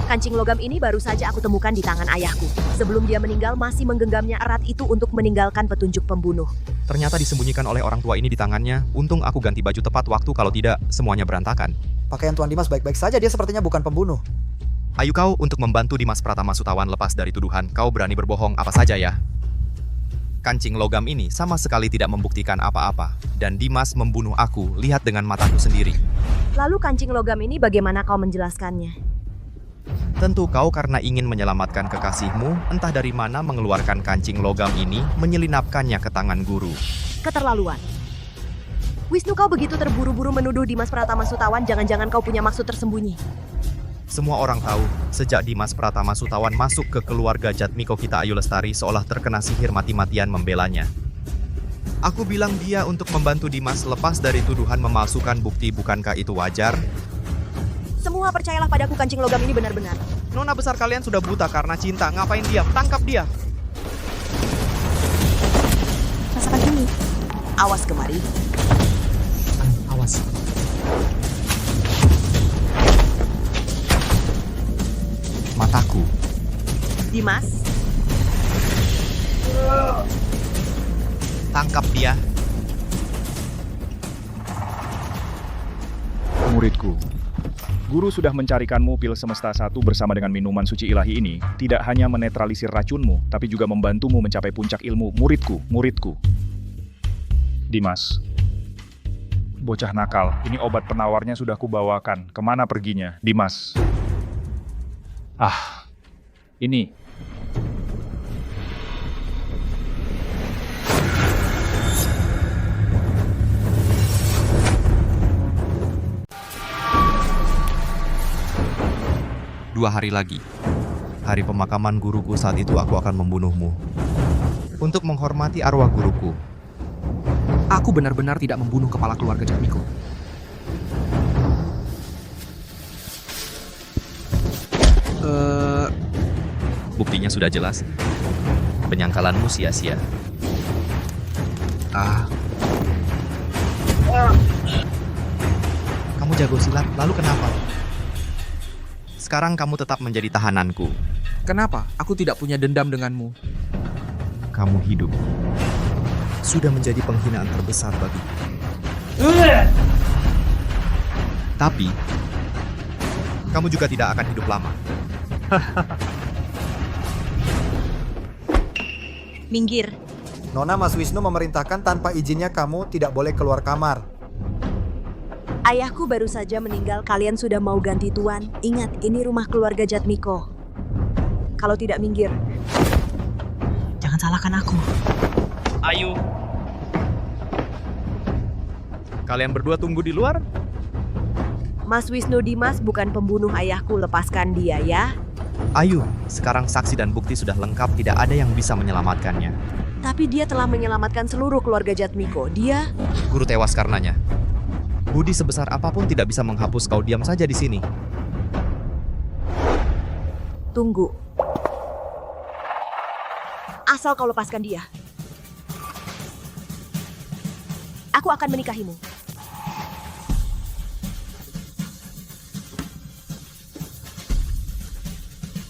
Kancing logam ini baru saja aku temukan di tangan ayahku. Sebelum dia meninggal masih menggenggamnya erat itu untuk meninggalkan petunjuk pembunuh. Ternyata disembunyikan oleh orang tua ini di tangannya. Untung aku ganti baju tepat waktu, kalau tidak semuanya berantakan. Pakaian Tuan Dimas baik-baik saja, dia sepertinya bukan pembunuh. Ayo kau untuk membantu Dimas Pratama Sutawan lepas dari tuduhan. Kau berani berbohong apa saja ya. Kancing logam ini sama sekali tidak membuktikan apa-apa. Dan Dimas membunuh aku, lihat dengan mataku sendiri. Lalu kancing logam ini bagaimana kau menjelaskannya? Tentu kau karena ingin menyelamatkan kekasihmu, entah dari mana mengeluarkan kancing logam ini, menyelinapkannya ke tangan guru. Keterlaluan. Wisnu, kau begitu terburu-buru menuduh Dimas Pratama Sutawan, jangan-jangan kau punya maksud tersembunyi. Semua orang tahu, sejak Dimas Pratama Sutawan masuk ke keluarga Jatmiko kita Ayu Lestari seolah terkena sihir mati-matian membelanya. Aku bilang dia untuk membantu Dimas lepas dari tuduhan memalsukan bukti, bukankah itu wajar? Semua percayalah padaku, kancing logam ini benar-benar. Nona besar kalian sudah buta karena cinta, ngapain diam? Tangkap dia! Rasakan ini. Awas kemari. Awas. Mataku. Dimas. Tangkap dia. Muridku, guru sudah mencarikanmu pil semesta 1 bersama dengan minuman suci ilahi ini, tidak hanya menetralisir racunmu, tapi juga membantumu mencapai puncak ilmu. Muridku. Dimas. Bocah nakal, ini obat penawarnya sudah kubawakan. Kemana perginya, Dimas? Ini. Dua hari lagi, hari pemakaman guruku, saat itu aku akan membunuhmu. Untuk menghormati arwah guruku. Aku benar-benar tidak membunuh kepala keluarga Jatmiko. Buktinya sudah jelas. Penyangkalanmu sia-sia. Kamu jago silat, lalu kenapa? Sekarang kamu tetap menjadi tahananku. Kenapa? Aku tidak punya dendam denganmu. Kamu hidup. Sudah menjadi penghinaan terbesar bagiku. Tapi, kamu juga tidak akan hidup lama. Minggir. Nona, Mas Wisnu memerintahkan tanpa izinnya kamu tidak boleh keluar kamar. Ayahku baru saja meninggal, kalian sudah mau ganti tuan. Ingat, ini rumah keluarga Jatmiko. Kalau tidak minggir. Jangan salahkan aku. Ayu. Kalian berdua tunggu di luar? Mas Wisnu Dimas bukan pembunuh ayahku, lepaskan dia ya. Ayu, sekarang saksi dan bukti sudah lengkap, tidak ada yang bisa menyelamatkannya. Tapi dia telah menyelamatkan seluruh keluarga Jatmiko. Dia... Guru tewas karenanya. Budi sebesar apapun tidak bisa menghapus kau diam saja di sini. Tunggu. Asal kau lepaskan dia. Aku akan menikahimu.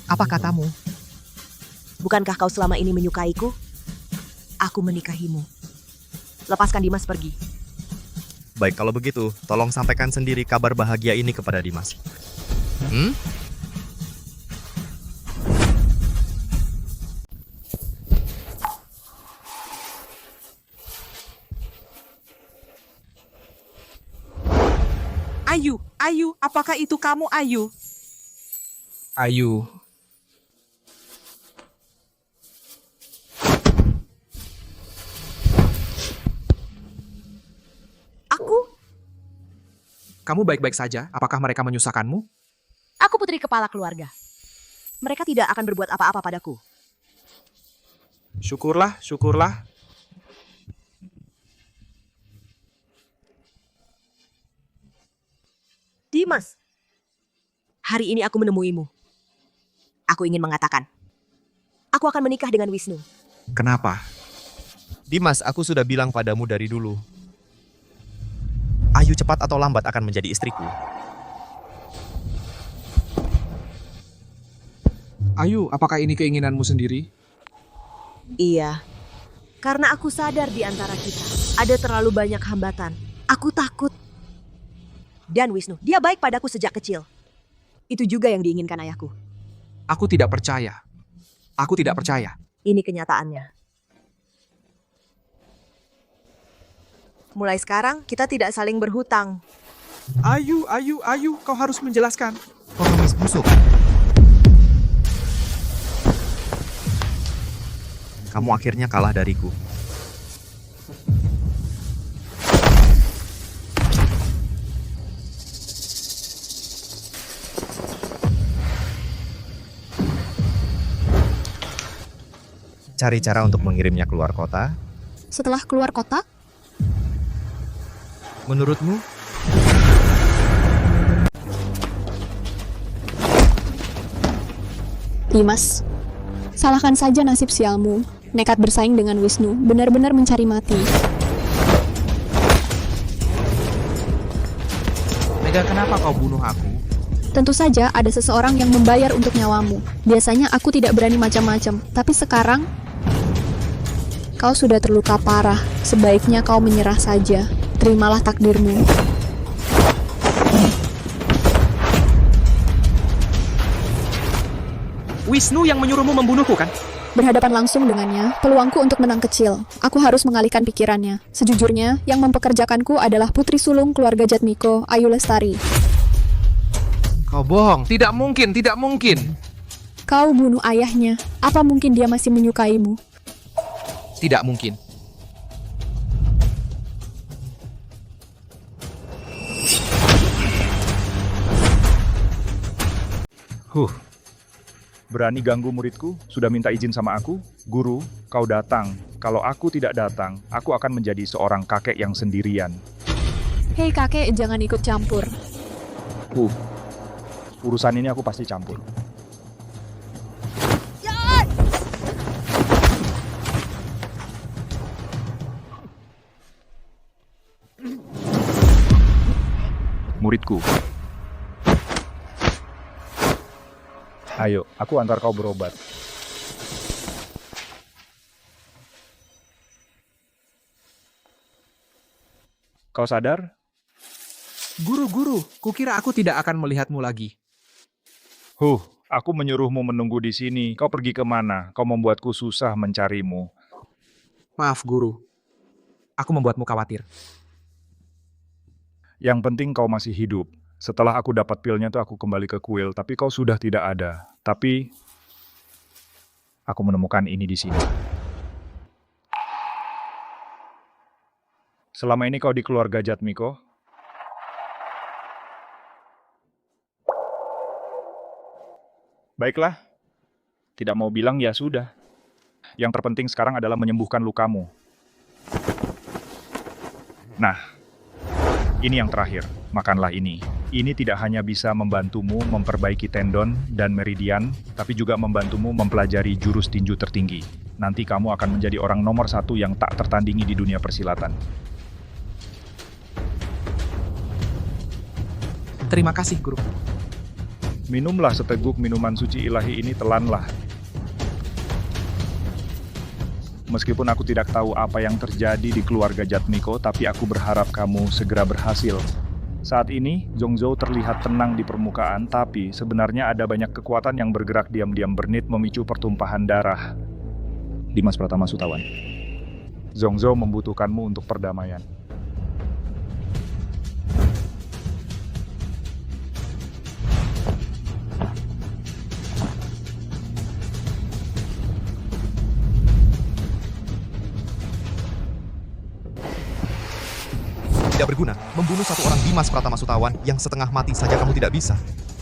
Apa katamu? Bukankah kau selama ini menyukaiku? Aku menikahimu. Lepaskan Dimas pergi. Baik, kalau begitu, tolong sampaikan sendiri kabar bahagia ini kepada Dimas. Ayu, apakah itu kamu, Ayu? Ayu. Kamu baik-baik saja? Apakah mereka menyusahkanmu? Aku putri kepala keluarga. Mereka tidak akan berbuat apa-apa padaku. Syukurlah, syukurlah. Dimas, hari ini aku menemuimu. Aku ingin mengatakan, aku akan menikah dengan Wisnu. Kenapa? Dimas, aku sudah bilang padamu dari dulu. Ayu cepat atau lambat akan menjadi istriku. Ayu, apakah ini keinginanmu sendiri? Iya, karena aku sadar di antara kita ada terlalu banyak hambatan. Aku takut. Dan Wisnu, dia baik padaku sejak kecil. Itu juga yang diinginkan ayahku. Aku tidak percaya. Aku tidak percaya. Ini kenyataannya. Mulai sekarang, kita tidak saling berhutang. Ayu, kau harus menjelaskan. Pengemis busuk. Kamu akhirnya kalah dariku. Cari cara untuk mengirimnya keluar kota. Setelah keluar kota, menurutmu? Dimas, salahkan saja nasib sialmu. Nekat bersaing dengan Wisnu, benar-benar mencari mati. Mega, kenapa kau bunuh aku? Tentu saja ada seseorang yang membayar untuk nyawamu. Biasanya aku tidak berani macam-macam, tapi sekarang kau sudah terluka parah. Sebaiknya kau menyerah saja. Terimalah takdirmu. Wisnu yang menyuruhmu membunuhku, kan? Berhadapan langsung dengannya, peluangku untuk menang kecil. Aku harus mengalihkan pikirannya. Sejujurnya, yang mempekerjakanku adalah putri sulung keluarga Jatmiko, Ayu Lestari. Kau bohong. Tidak mungkin, tidak mungkin. Kau bunuh ayahnya. Apa mungkin dia masih menyukaimu? Tidak mungkin. Berani ganggu muridku? Sudah minta izin sama aku? Guru, kau datang. Kalau aku tidak datang, aku akan menjadi seorang kakek yang sendirian. Hei kakek, jangan ikut campur. Urusan ini aku pasti campur. muridku. Ayo, aku antar kau berobat. Kau sadar? Guru, kukira aku tidak akan melihatmu lagi. Aku menyuruhmu menunggu di sini. Kau pergi kemana? Kau membuatku susah mencarimu. Maaf, Guru. Aku membuatmu khawatir. Yang penting kau masih hidup. Setelah aku dapat pilnya tuh aku kembali ke kuil, tapi kau sudah tidak ada. Tapi aku menemukan ini di sini. Selama ini kau di keluarga Jatmiko? Baiklah. Tidak mau bilang ya sudah. Yang terpenting sekarang adalah menyembuhkan lukamu. Nah, ini yang terakhir. Makanlah ini. Ini tidak hanya bisa membantumu memperbaiki tendon dan meridian, tapi juga membantumu mempelajari jurus tinju tertinggi. Nanti kamu akan menjadi orang nomor 1 yang tak tertandingi di dunia persilatan. Terima kasih, Guru. Minumlah seteguk minuman suci ilahi ini, telanlah. Meskipun aku tidak tahu apa yang terjadi di keluarga Jatmiko, tapi aku berharap kamu segera berhasil. Saat ini, Zhongzhou terlihat tenang di permukaan, tapi sebenarnya ada banyak kekuatan yang bergerak diam-diam bernit memicu pertumpahan darah. Dimas Pratama Sutawan. Zhongzhou membutuhkanmu untuk perdamaian. Tidak berguna, membunuh satu orang Dimas Pratama Sutawan yang setengah mati saja kamu tidak bisa.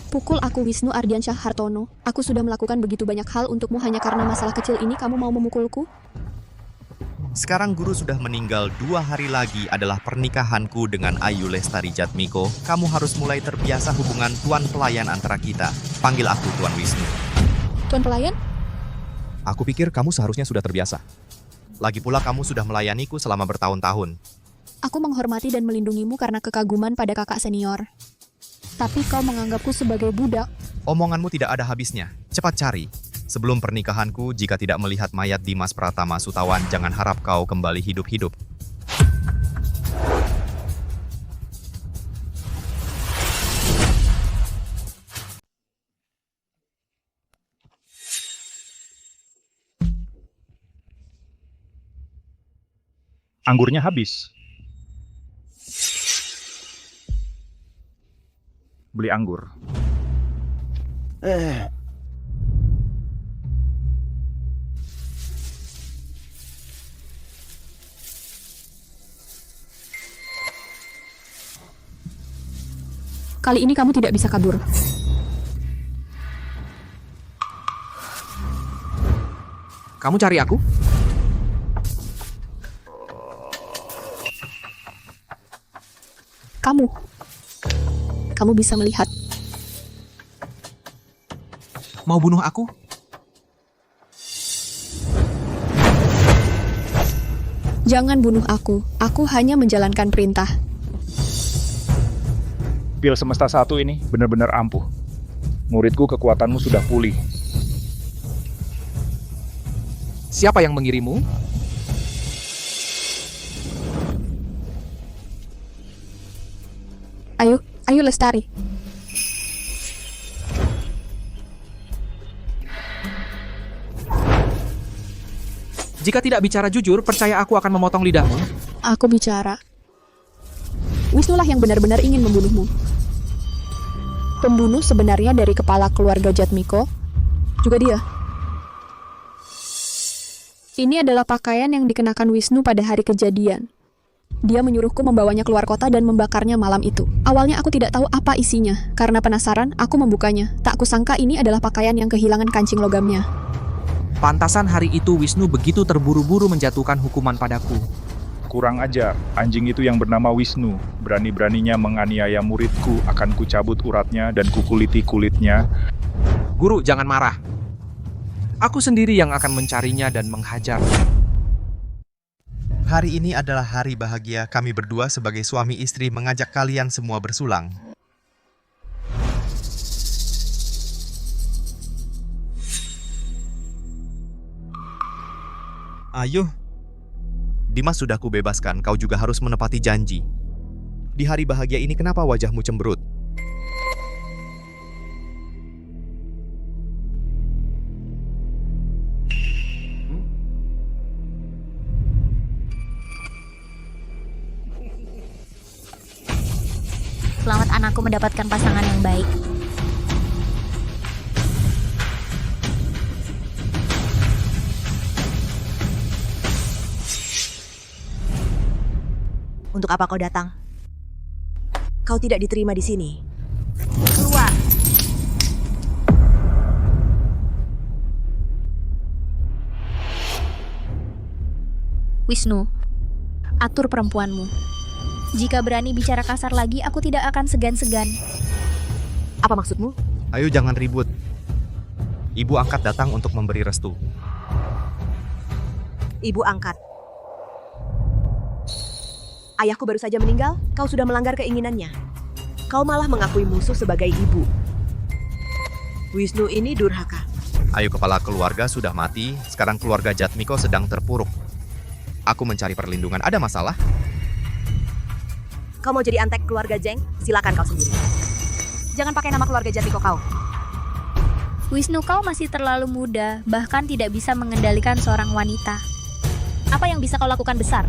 Pukul aku Wisnu Ardiansyah Hartono. Aku sudah melakukan begitu banyak hal untukmu hanya karena masalah kecil ini kamu mau memukulku? Sekarang guru sudah meninggal, 2 hari lagi adalah pernikahanku dengan Ayu Lestari Jatmiko. Kamu harus mulai terbiasa hubungan tuan pelayan antara kita. Panggil aku Tuan Wisnu. Tuan pelayan? Aku pikir kamu seharusnya sudah terbiasa. Lagi pula kamu sudah melayaniku selama bertahun-tahun. Aku menghormati dan melindungimu karena kekaguman pada kakak senior. Tapi kau menganggapku sebagai budak. Omonganmu tidak ada habisnya. Cepat cari. Sebelum pernikahanku, jika tidak melihat mayat Dimas Pratama Sutawan, jangan harap kau kembali hidup-hidup. Anggurnya habis. Beli anggur. Kali ini kamu tidak bisa kabur. Kamu cari aku? Kamu bisa melihat. Mau bunuh aku? Jangan bunuh aku. Aku hanya menjalankan perintah. Pil semesta 1 ini benar-benar ampuh. Muridku, kekuatanmu sudah pulih. Siapa yang mengirimmu? Ayu Lestari. Jika tidak bicara jujur, percaya aku akan memotong lidahmu. Aku bicara. Wisnulah yang benar-benar ingin membunuhmu. Pembunuh sebenarnya dari kepala keluarga Jatmiko. Juga dia. Ini adalah pakaian yang dikenakan Wisnu pada hari kejadian. Dia menyuruhku membawanya keluar kota dan membakarnya malam itu. Awalnya aku tidak tahu apa isinya. Karena penasaran, aku membukanya. Tak kusangka ini adalah pakaian yang kehilangan kancing logamnya. Pantasan hari itu Wisnu begitu terburu-buru menjatuhkan hukuman padaku. Kurang ajar, anjing itu yang bernama Wisnu. Berani-beraninya menganiaya muridku, akan kucabut uratnya dan kukuliti kulitnya. Guru, jangan marah. Aku sendiri yang akan mencarinya dan menghajarnya. Hari ini adalah hari bahagia kami berdua sebagai suami istri mengajak kalian semua bersulang. Ayo. Dimas sudah kubebaskan, kau juga harus menepati janji. Di hari bahagia ini kenapa wajahmu cemberut? Selamat anakku mendapatkan pasangan yang baik. Untuk apa kau datang? Kau tidak diterima di sini. Keluar. Wisnu, atur perempuanmu. Jika berani bicara kasar lagi, aku tidak akan segan-segan. Apa maksudmu? Ayo jangan ribut. Ibu angkat datang untuk memberi restu. Ibu angkat. Ayahku baru saja meninggal, kau sudah melanggar keinginannya. Kau malah mengakui musuh sebagai ibu. Wisnu ini durhaka. Ayo, kepala keluarga sudah mati, sekarang keluarga Jatmiko sedang terpuruk. Aku mencari perlindungan, ada masalah? Kau mau jadi antek keluarga Jeng? Silakan kau sendiri. Jangan pakai nama keluarga Jatmiko kau. Wisnu, kau masih terlalu muda, bahkan tidak bisa mengendalikan seorang wanita. Apa yang bisa kau lakukan besar?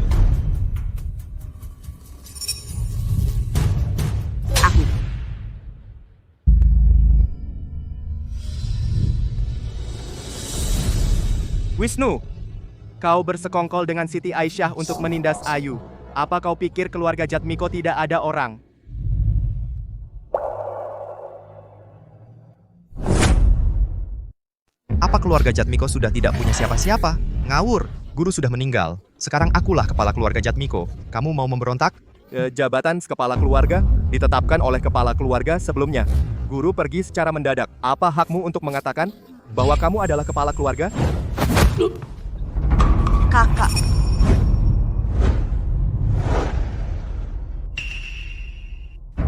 Wisnu, kau bersekongkol dengan Siti Aisyah untuk menindas Ayu. Apa kau pikir keluarga Jatmiko tidak ada orang? Apa keluarga Jatmiko sudah tidak punya siapa-siapa? Ngawur, guru sudah meninggal. Sekarang akulah kepala keluarga Jatmiko. Kamu mau memberontak? Jabatan kepala keluarga ditetapkan oleh kepala keluarga sebelumnya. Guru pergi secara mendadak. Apa hakmu untuk mengatakan bahwa kamu adalah kepala keluarga? Kakak.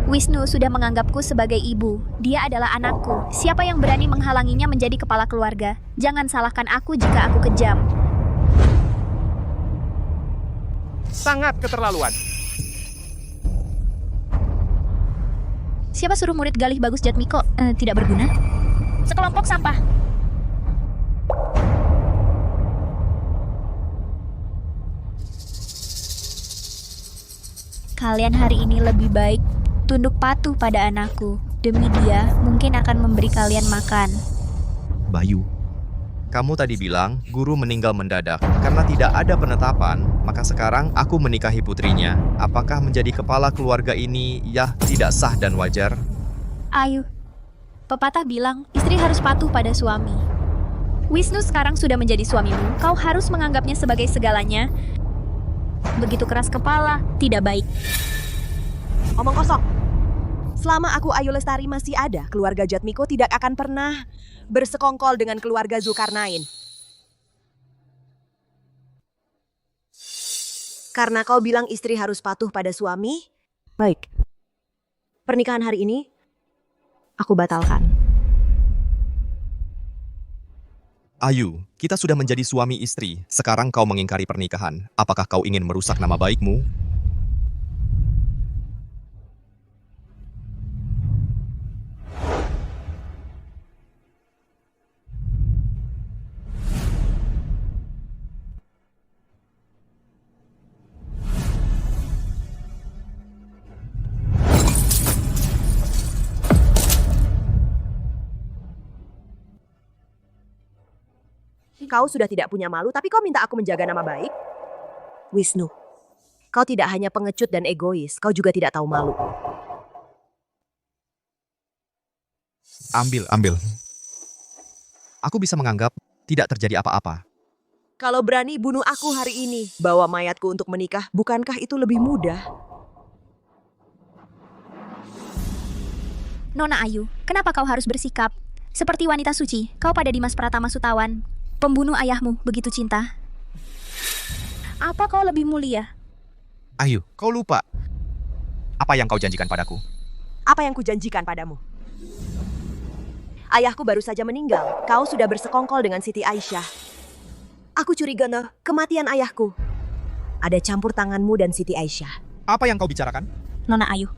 Wisnu sudah menganggapku sebagai ibu. Dia adalah anakku. Siapa yang berani menghalanginya menjadi kepala keluarga? Jangan salahkan aku jika aku kejam. Sangat keterlaluan. Siapa suruh murid Galih Bagus Jatmiko tidak berguna? Sekelompok sampah. Kalian hari ini lebih baik tunduk patuh pada anakku. Demi dia, mungkin akan memberi kalian makan. Bayu, kamu tadi bilang guru meninggal mendadak. Karena tidak ada penetapan, maka sekarang aku menikahi putrinya. Apakah menjadi kepala keluarga ini ya tidak sah dan wajar? Ayu, pepatah bilang istri harus patuh pada suami. Wisnu sekarang sudah menjadi suamimu. Kau harus menganggapnya sebagai segalanya. Begitu keras kepala, tidak baik. Omong kosong. Selama aku Ayu Lestari masih ada, keluarga Jatmiko tidak akan pernah bersekongkol dengan keluarga Zulkarnain. Karena kau bilang istri harus patuh pada suami, baik. Pernikahan hari ini, aku batalkan. Ayu, kita sudah menjadi suami istri. Sekarang kau mengingkari pernikahan. Apakah kau ingin merusak nama baikmu? Kau sudah tidak punya malu, tapi kau minta aku menjaga nama baik? Wisnu, kau tidak hanya pengecut dan egois, kau juga tidak tahu malu. Ambil. Aku bisa menganggap tidak terjadi apa-apa. Kalau berani bunuh aku hari ini, bawa mayatku untuk menikah, bukankah itu lebih mudah? Nona Ayu, kenapa kau harus bersikap seperti wanita suci? Kau pada Dimas Pratama Sutawan, pembunuh ayahmu, begitu cinta. Apa kau lebih mulia? Ayu, kau lupa. Apa yang kau janjikan padaku? Apa yang kujanjikan padamu? Ayahku baru saja meninggal. Kau sudah bersekongkol dengan Siti Aisyah. Aku curiga kematian ayahku. Ada campur tanganmu dan Siti Aisyah. Apa yang kau bicarakan? Nona Ayu,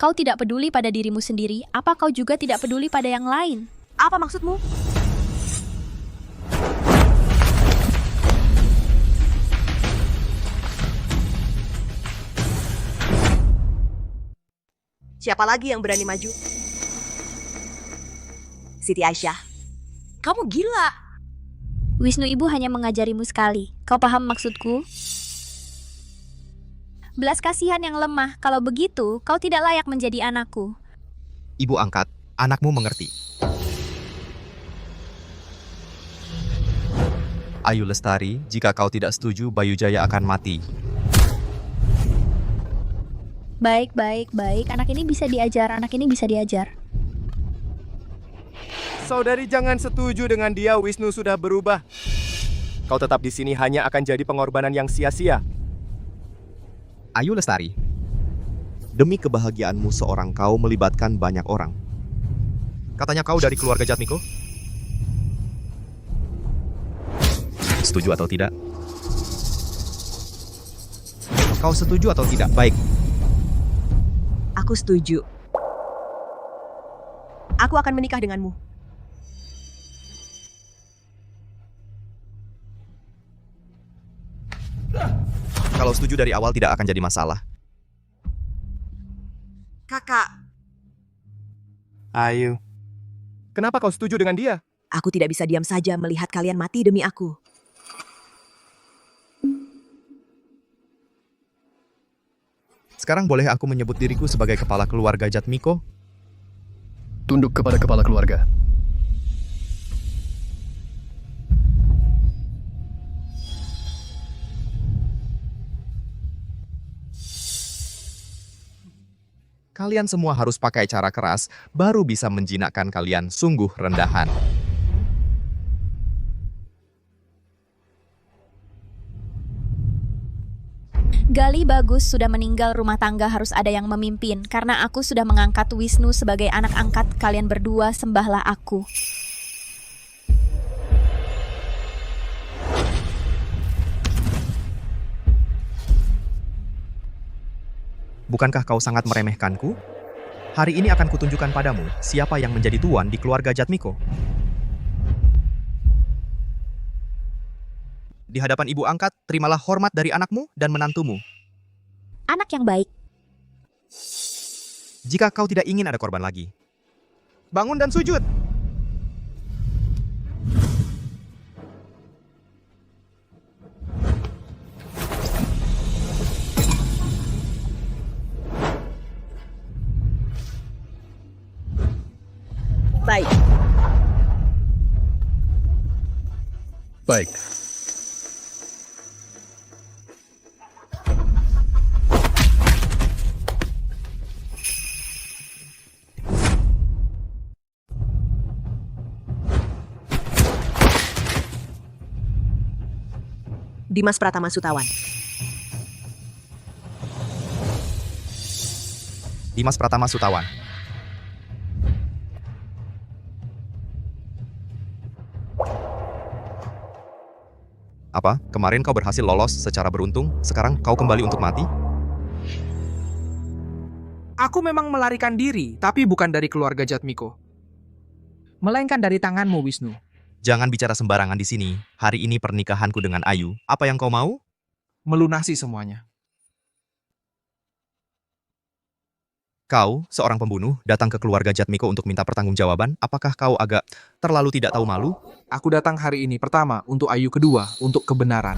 kau tidak peduli pada dirimu sendiri, apa kau juga tidak peduli pada yang lain? Apa maksudmu? Siapa lagi yang berani maju? Siti Aisyah, kamu gila. Wisnu Ibu hanya mengajarimu sekali. Kau paham maksudku? Belas kasihan yang lemah. Kalau begitu, kau tidak layak menjadi anakku. Ibu angkat, anakmu mengerti. Ayu Lestari, jika kau tidak setuju, Bayu Jaya akan mati. Baik. Anak ini bisa diajar. Saudari jangan setuju dengan dia, Wisnu sudah berubah. Kau tetap di sini hanya akan jadi pengorbanan yang sia-sia. Ayu Lestari, demi kebahagiaanmu seorang kau melibatkan banyak orang. Katanya kau dari keluarga Jatmiko? Setuju atau tidak? Kau setuju atau tidak? Baik. Aku setuju. Aku akan menikah denganmu. Kalau setuju dari awal tidak akan jadi masalah. Kakak. Ayu, kenapa kau setuju dengan dia? Aku tidak bisa diam saja melihat kalian mati demi aku. Sekarang boleh aku menyebut diriku sebagai kepala keluarga Jatmiko? Tunduk kepada kepala keluarga. Kalian semua harus pakai cara keras, baru bisa menjinakkan kalian sungguh rendahan. Gali bagus, sudah meninggal, rumah tangga harus ada yang memimpin. Karena aku sudah mengangkat Wisnu sebagai anak angkat, kalian berdua sembahlah aku. Bukankah kau sangat meremehkanku? Hari ini akan kutunjukkan padamu siapa yang menjadi tuan di keluarga Jatmiko. Di hadapan ibu angkat, terimalah hormat dari anakmu dan menantumu. Anak yang baik. Jika kau tidak ingin ada korban lagi, bangun dan sujud. Baik. Baik. Dimas Pratama Sutawan. Dimas Pratama Sutawan. Apa? Kemarin kau berhasil lolos secara beruntung, sekarang kau kembali untuk mati? Aku memang melarikan diri, tapi bukan dari keluarga Jatmiko. Melainkan dari tanganmu, Wisnu. Jangan bicara sembarangan di sini. Hari ini pernikahanku dengan Ayu. Apa yang kau mau? Melunasi semuanya. Kau, seorang pembunuh, datang ke keluarga Jatmiko untuk minta pertanggungjawaban. Apakah kau agak terlalu tidak tahu malu? Aku datang hari ini pertama untuk Ayu, kedua untuk kebenaran.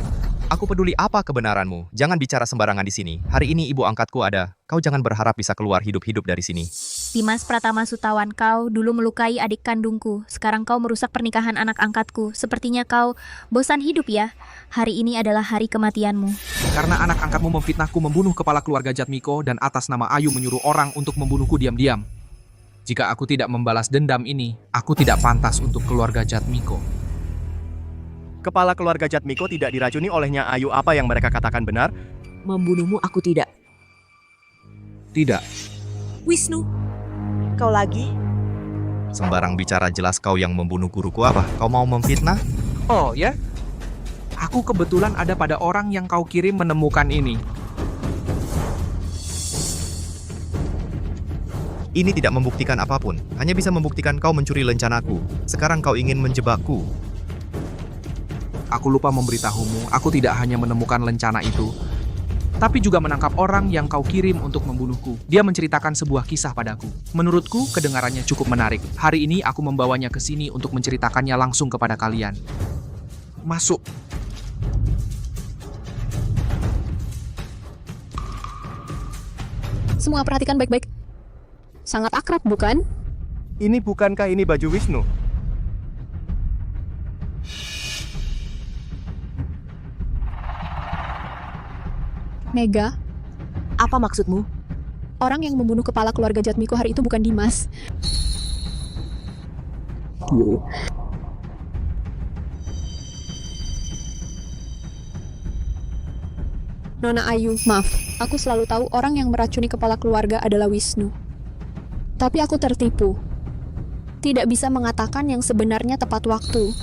Aku peduli apa kebenaranmu. Jangan bicara sembarangan di sini. Hari ini ibu angkatku ada. Kau jangan berharap bisa keluar hidup-hidup dari sini. Dimas Pratama Sutawan, kau dulu melukai adik kandungku. Sekarang kau merusak pernikahan anak angkatku. Sepertinya kau bosan hidup ya. Hari ini adalah hari kematianmu. Karena anak angkatmu memfitnahku membunuh kepala keluarga Jatmiko dan atas nama Ayu menyuruh orang untuk membunuhku diam-diam. Jika aku tidak membalas dendam ini, aku tidak pantas untuk keluarga Jatmiko. Kepala keluarga Jatmiko tidak diracuni olehnya Ayu. Apa yang mereka katakan benar? Membunuhmu aku tidak. Tidak. Wisnu, kau lagi? Sembarang bicara, jelas kau yang membunuh guruku. Apa? Kau mau memfitnah? Oh ya? Aku kebetulan ada pada orang yang kau kirim menemukan ini. Ini tidak membuktikan apapun, hanya bisa membuktikan kau mencuri lencanaku. Sekarang kau ingin menjebakku. Aku lupa memberitahumu, aku tidak hanya menemukan lencana itu, tapi juga menangkap orang yang kau kirim untuk membunuhku. Dia menceritakan sebuah kisah padaku. Menurutku, kedengarannya cukup menarik. Hari ini aku membawanya ke sini untuk menceritakannya langsung kepada kalian. Masuk. Semua perhatikan baik-baik. Sangat akrab, bukan? Ini bukankah ini baju Wisnu? Mega, Apa maksudmu? orang yang membunuh kepala keluarga Jatmiko hari itu bukan Dimas. Nona Ayu, maaf. Aku selalu tahu orang yang meracuni kepala keluarga adalah Wisnu. Tapi aku tertipu. Tidak bisa mengatakan yang sebenarnya tepat waktu.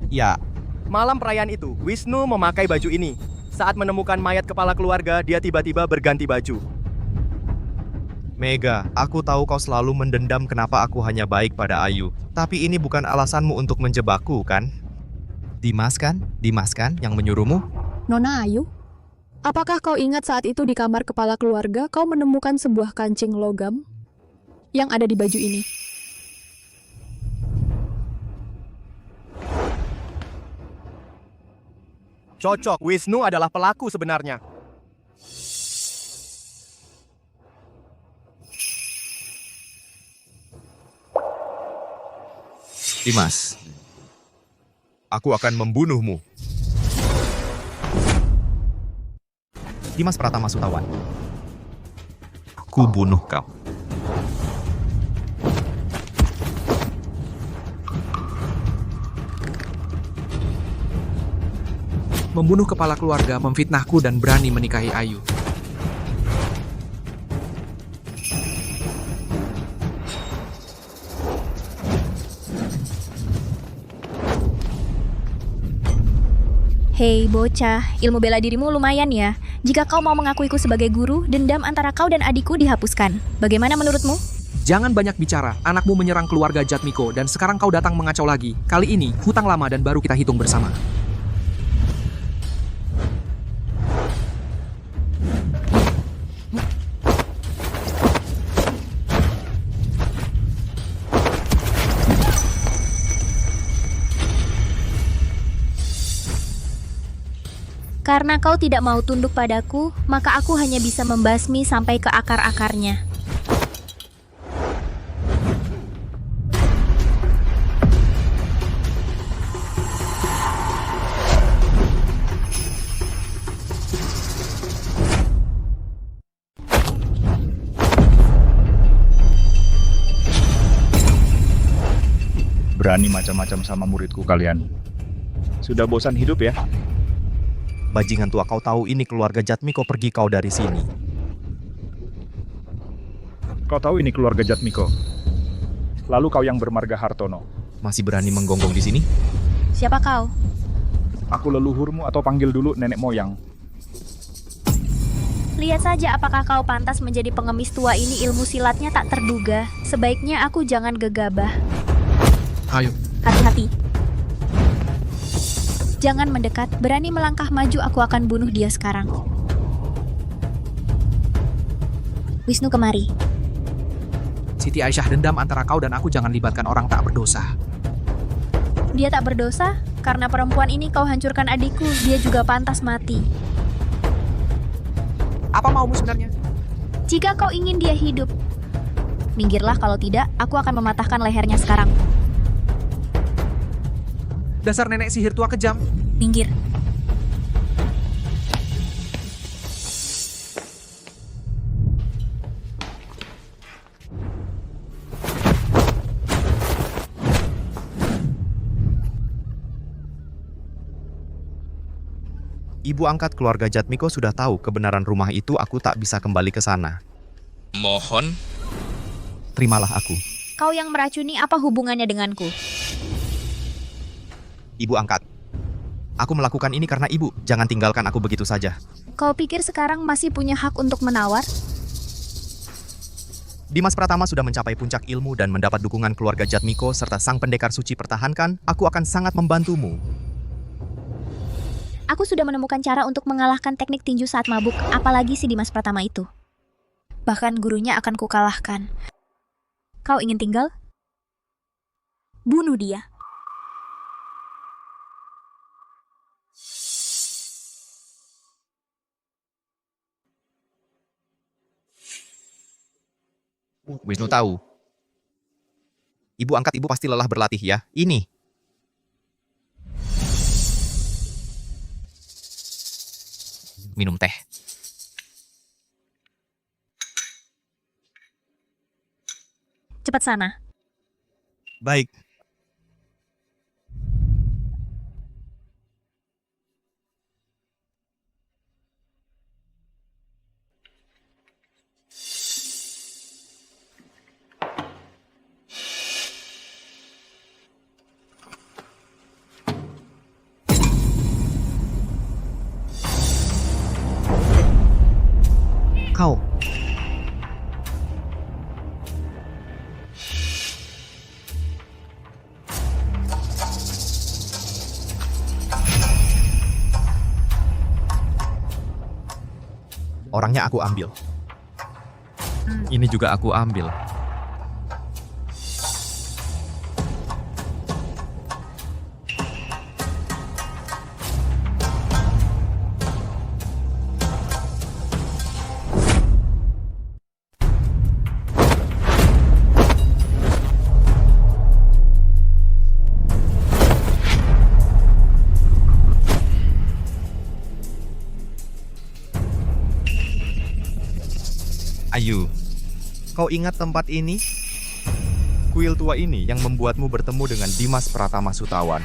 Ya. Malam perayaan itu, Wisnu memakai baju ini. Saat menemukan mayat kepala keluarga, dia tiba-tiba berganti baju. Mega, aku tahu kau selalu mendendam kenapa aku hanya baik pada Ayu. Tapi ini bukan alasanmu untuk menjebakku, kan? Dimas kan yang menyuruhmu? Nona Ayu, apakah kau ingat saat itu di kamar kepala keluarga kau menemukan sebuah kancing logam yang ada di baju ini? Cocok, Wisnu adalah pelaku sebenarnya. Dimas, aku akan membunuhmu. Dimas Pratama Sutawan. Aku bunuh kau. Membunuh kepala keluarga, memfitnahku dan berani menikahi Ayu. Hei bocah, ilmu bela dirimu lumayan ya. Jika kau mau mengakuiku sebagai guru, dendam antara kau dan adikku dihapuskan. Bagaimana menurutmu? Jangan banyak bicara, anakmu menyerang keluarga Jatmiko dan sekarang kau datang mengacau lagi. Kali ini, hutang lama dan baru kita hitung bersama. Karena kau tidak mau tunduk padaku, maka aku hanya bisa membasmi sampai ke akar-akarnya. Berani macam-macam sama muridku kalian. Sudah bosan hidup ya? Bajingan tua, kau tahu ini keluarga Jatmiko, pergi kau dari sini. Kau tahu ini keluarga Jatmiko. Lalu kau yang bermarga Hartono. Masih berani menggonggong di sini? Siapa kau? Aku leluhurmu atau panggil dulu nenek moyang. Lihat saja apakah kau pantas menjadi pengemis tua ini. Ilmu silatnya tak terduga. Sebaiknya aku jangan gegabah. Ayo. Hati-hati. Jangan mendekat, berani melangkah maju, aku akan bunuh dia sekarang. Wisnu kemari. Siti Aisyah, dendam antara kau dan aku jangan libatkan orang tak berdosa. Dia tak berdosa, karena perempuan ini kau hancurkan adikku, dia juga pantas mati. Apa maumu sebenarnya? Jika kau ingin dia hidup, minggirlah, kalau tidak, aku akan mematahkan lehernya sekarang. Dasar nenek sihir tua kejam. Minggir. Ibu angkat keluarga Jatmiko sudah tahu kebenaran rumah itu, aku tak bisa kembali ke sana. Mohon. Terimalah aku. Kau yang meracuni, apa hubungannya denganku? Ibu angkat. Aku melakukan ini karena ibu. Jangan tinggalkan aku begitu saja. Kau pikir sekarang masih punya hak untuk menawar? Dimas Pratama sudah mencapai puncak ilmu dan mendapat dukungan keluarga Jatmiko serta sang pendekar suci pertahankan. Aku akan sangat membantumu. Aku sudah menemukan cara untuk mengalahkan teknik tinju saat mabuk, apalagi si Dimas Pratama itu. Bahkan gurunya akan kukalahkan. Kau ingin tinggal? Bunuh dia. Wisnu tahu. Ibu angkat ibu pasti lelah berlatih ya. Ini. Minum teh. Cepat sana. Baik. Kau. Orangnya aku ambil. Ini juga aku ambil. Ayu, kau ingat tempat ini? Kuil tua ini yang membuatmu bertemu dengan Dimas Pratama Sutawan.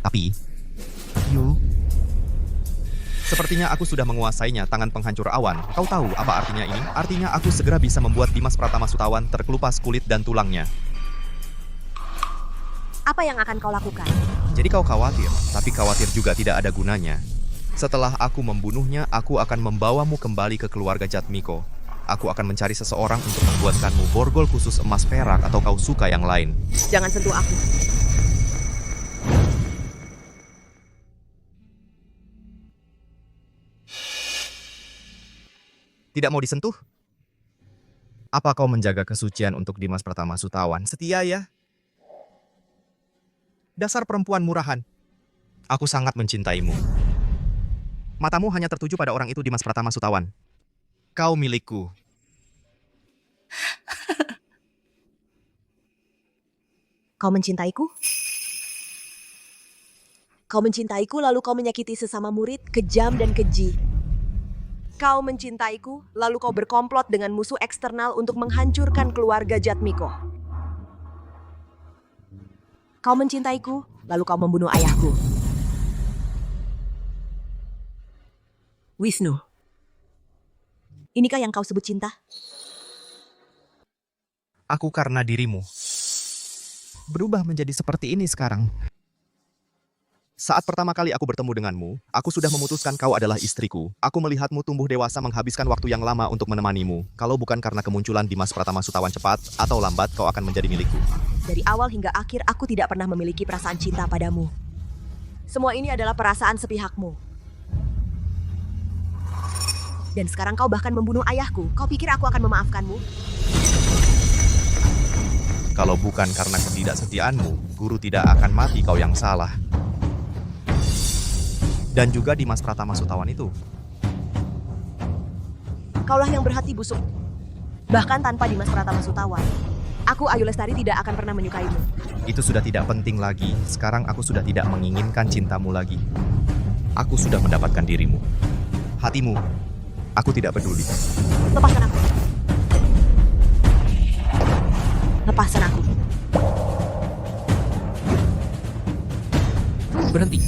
Tapi, Ayu, sepertinya aku sudah menguasainya, tangan penghancur awan. Kau tahu apa artinya ini? Artinya aku segera bisa membuat Dimas Pratama Sutawan terkelupas kulit dan tulangnya. Apa yang akan kau lakukan? Jadi kau khawatir, tapi khawatir juga tidak ada gunanya. Setelah aku membunuhnya, aku akan membawamu kembali ke keluarga Jatmiko. Aku akan mencari seseorang untuk membuatkanmu borgol khusus emas perak atau kau suka yang lain. Jangan sentuh aku. Tidak mau disentuh? Apa kau menjaga kesucian untuk Dimas Pratama Sutawan? Setia ya? Dasar perempuan murahan. Aku sangat mencintaimu. Matamu hanya tertuju pada orang itu, Dimas Pratama Sutawan. Kau milikku. Kau mencintaiku? Kau mencintaiku lalu kau menyakiti sesama murid, kejam dan keji. Kau mencintaiku lalu kau berkomplot dengan musuh eksternal untuk menghancurkan keluarga Jatmiko. Kau mencintaiku lalu kau membunuh ayahku. Wisnu. Inikah yang kau sebut cinta? Aku karena dirimu berubah menjadi seperti ini sekarang. Saat pertama kali aku bertemu denganmu, aku sudah memutuskan kau adalah istriku. Aku melihatmu tumbuh dewasa menghabiskan waktu yang lama untuk menemanimu. Kalau bukan karena kemunculan Dimas Pratama Sutawan cepat atau lambat, kau akan menjadi milikku. Dari awal hingga akhir aku tidak pernah memiliki perasaan cinta padamu. Semua ini adalah perasaan sepihakmu. Dan sekarang kau bahkan membunuh ayahku. Kau pikir aku akan memaafkanmu? Kalau bukan karena ketidaksetiaanmu, guru tidak akan mati, kau yang salah. Dan juga Dimas Pratama Sutawan itu. Kaulah yang berhati busuk. Bahkan tanpa Dimas Pratama Sutawan, aku Ayu Lestari tidak akan pernah menyukaimu. Itu sudah tidak penting lagi. Sekarang aku sudah tidak menginginkan cintamu lagi. Aku sudah mendapatkan dirimu. Hatimu, aku tidak peduli. Lepaskan aku. Lepaskan aku. Berhenti.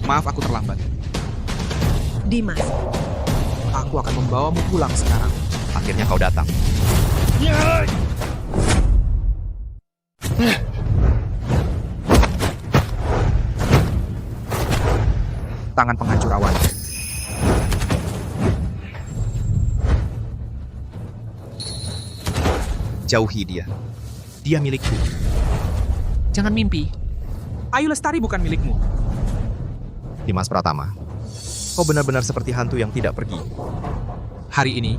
Maaf aku terlambat. Dimas. Aku akan membawamu pulang sekarang. Akhirnya kau datang. Tangan penghancur awan. Jauhi dia. Dia milikku. Jangan mimpi. Ayu Lestari bukan milikmu. Dimas Pratama, kau benar-benar seperti hantu yang tidak pergi. Hari ini,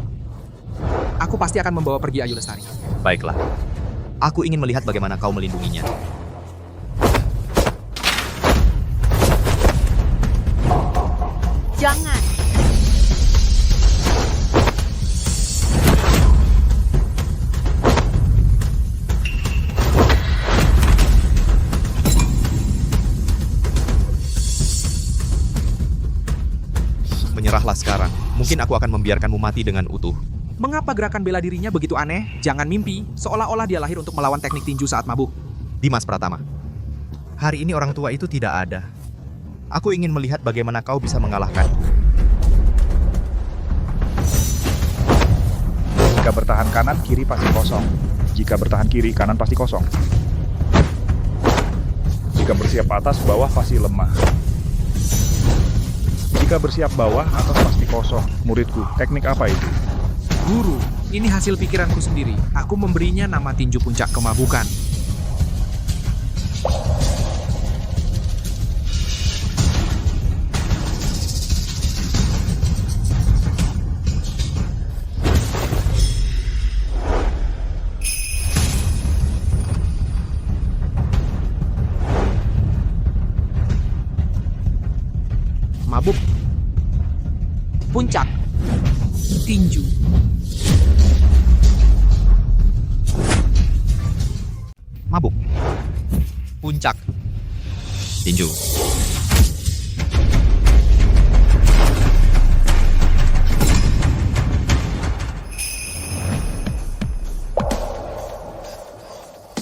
aku pasti akan membawa pergi Ayu Lestari. Baiklah. Aku ingin melihat bagaimana kau melindunginya. Jangan. Menyerahlah sekarang. Mungkin aku akan membiarkanmu mati dengan utuh. Mengapa gerakan bela dirinya begitu aneh? Jangan mimpi, seolah-olah dia lahir untuk melawan teknik tinju saat mabuk. Dimas Pratama, hari ini orang tua itu tidak ada. Aku ingin melihat bagaimana kau bisa mengalahkanku. Jika bertahan kanan, kiri pasti kosong. Jika bertahan kiri, kanan pasti kosong. Jika bersiap atas, bawah pasti lemah. Jika bersiap bawah, atas pasti kosong. Muridku, teknik apa itu? Guru, ini hasil pikiranku sendiri. Aku memberinya nama tinju puncak kemabukan. Mabuk. Puncak. Tinju. Mabuk. Puncak. Tinju.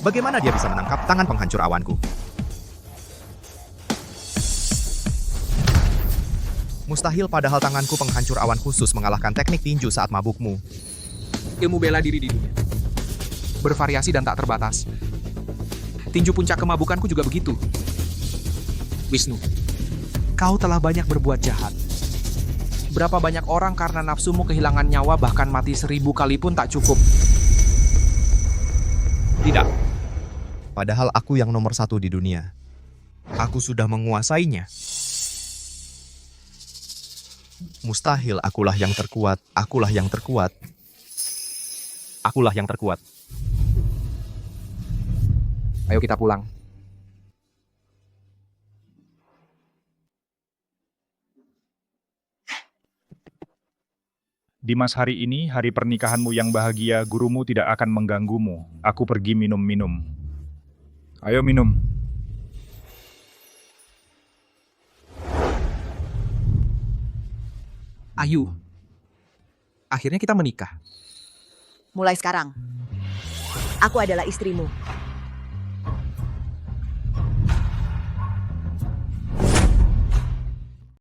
Bagaimana dia bisa menangkap tangan penghancur awanku? Mustahil, padahal tanganku penghancur awan khusus mengalahkan teknik tinju saat mabukmu. Ilmu bela diri di dunia bervariasi dan tak terbatas. Tinju puncak kemabukanku juga begitu. Wisnu, kau telah banyak berbuat jahat. Berapa banyak orang karena nafsumu kehilangan nyawa, bahkan mati 1000 kali pun tak cukup. Tidak. Padahal aku yang nomor 1 di dunia. Aku sudah menguasainya. Mustahil, akulah yang terkuat. Akulah yang terkuat. Akulah yang terkuat. Ayo kita pulang. Dimas, hari ini, hari pernikahanmu yang bahagia, gurumu tidak akan mengganggumu. Aku pergi minum-minum. Ayo minum. Ayu, akhirnya kita menikah. Mulai sekarang, aku adalah istrimu.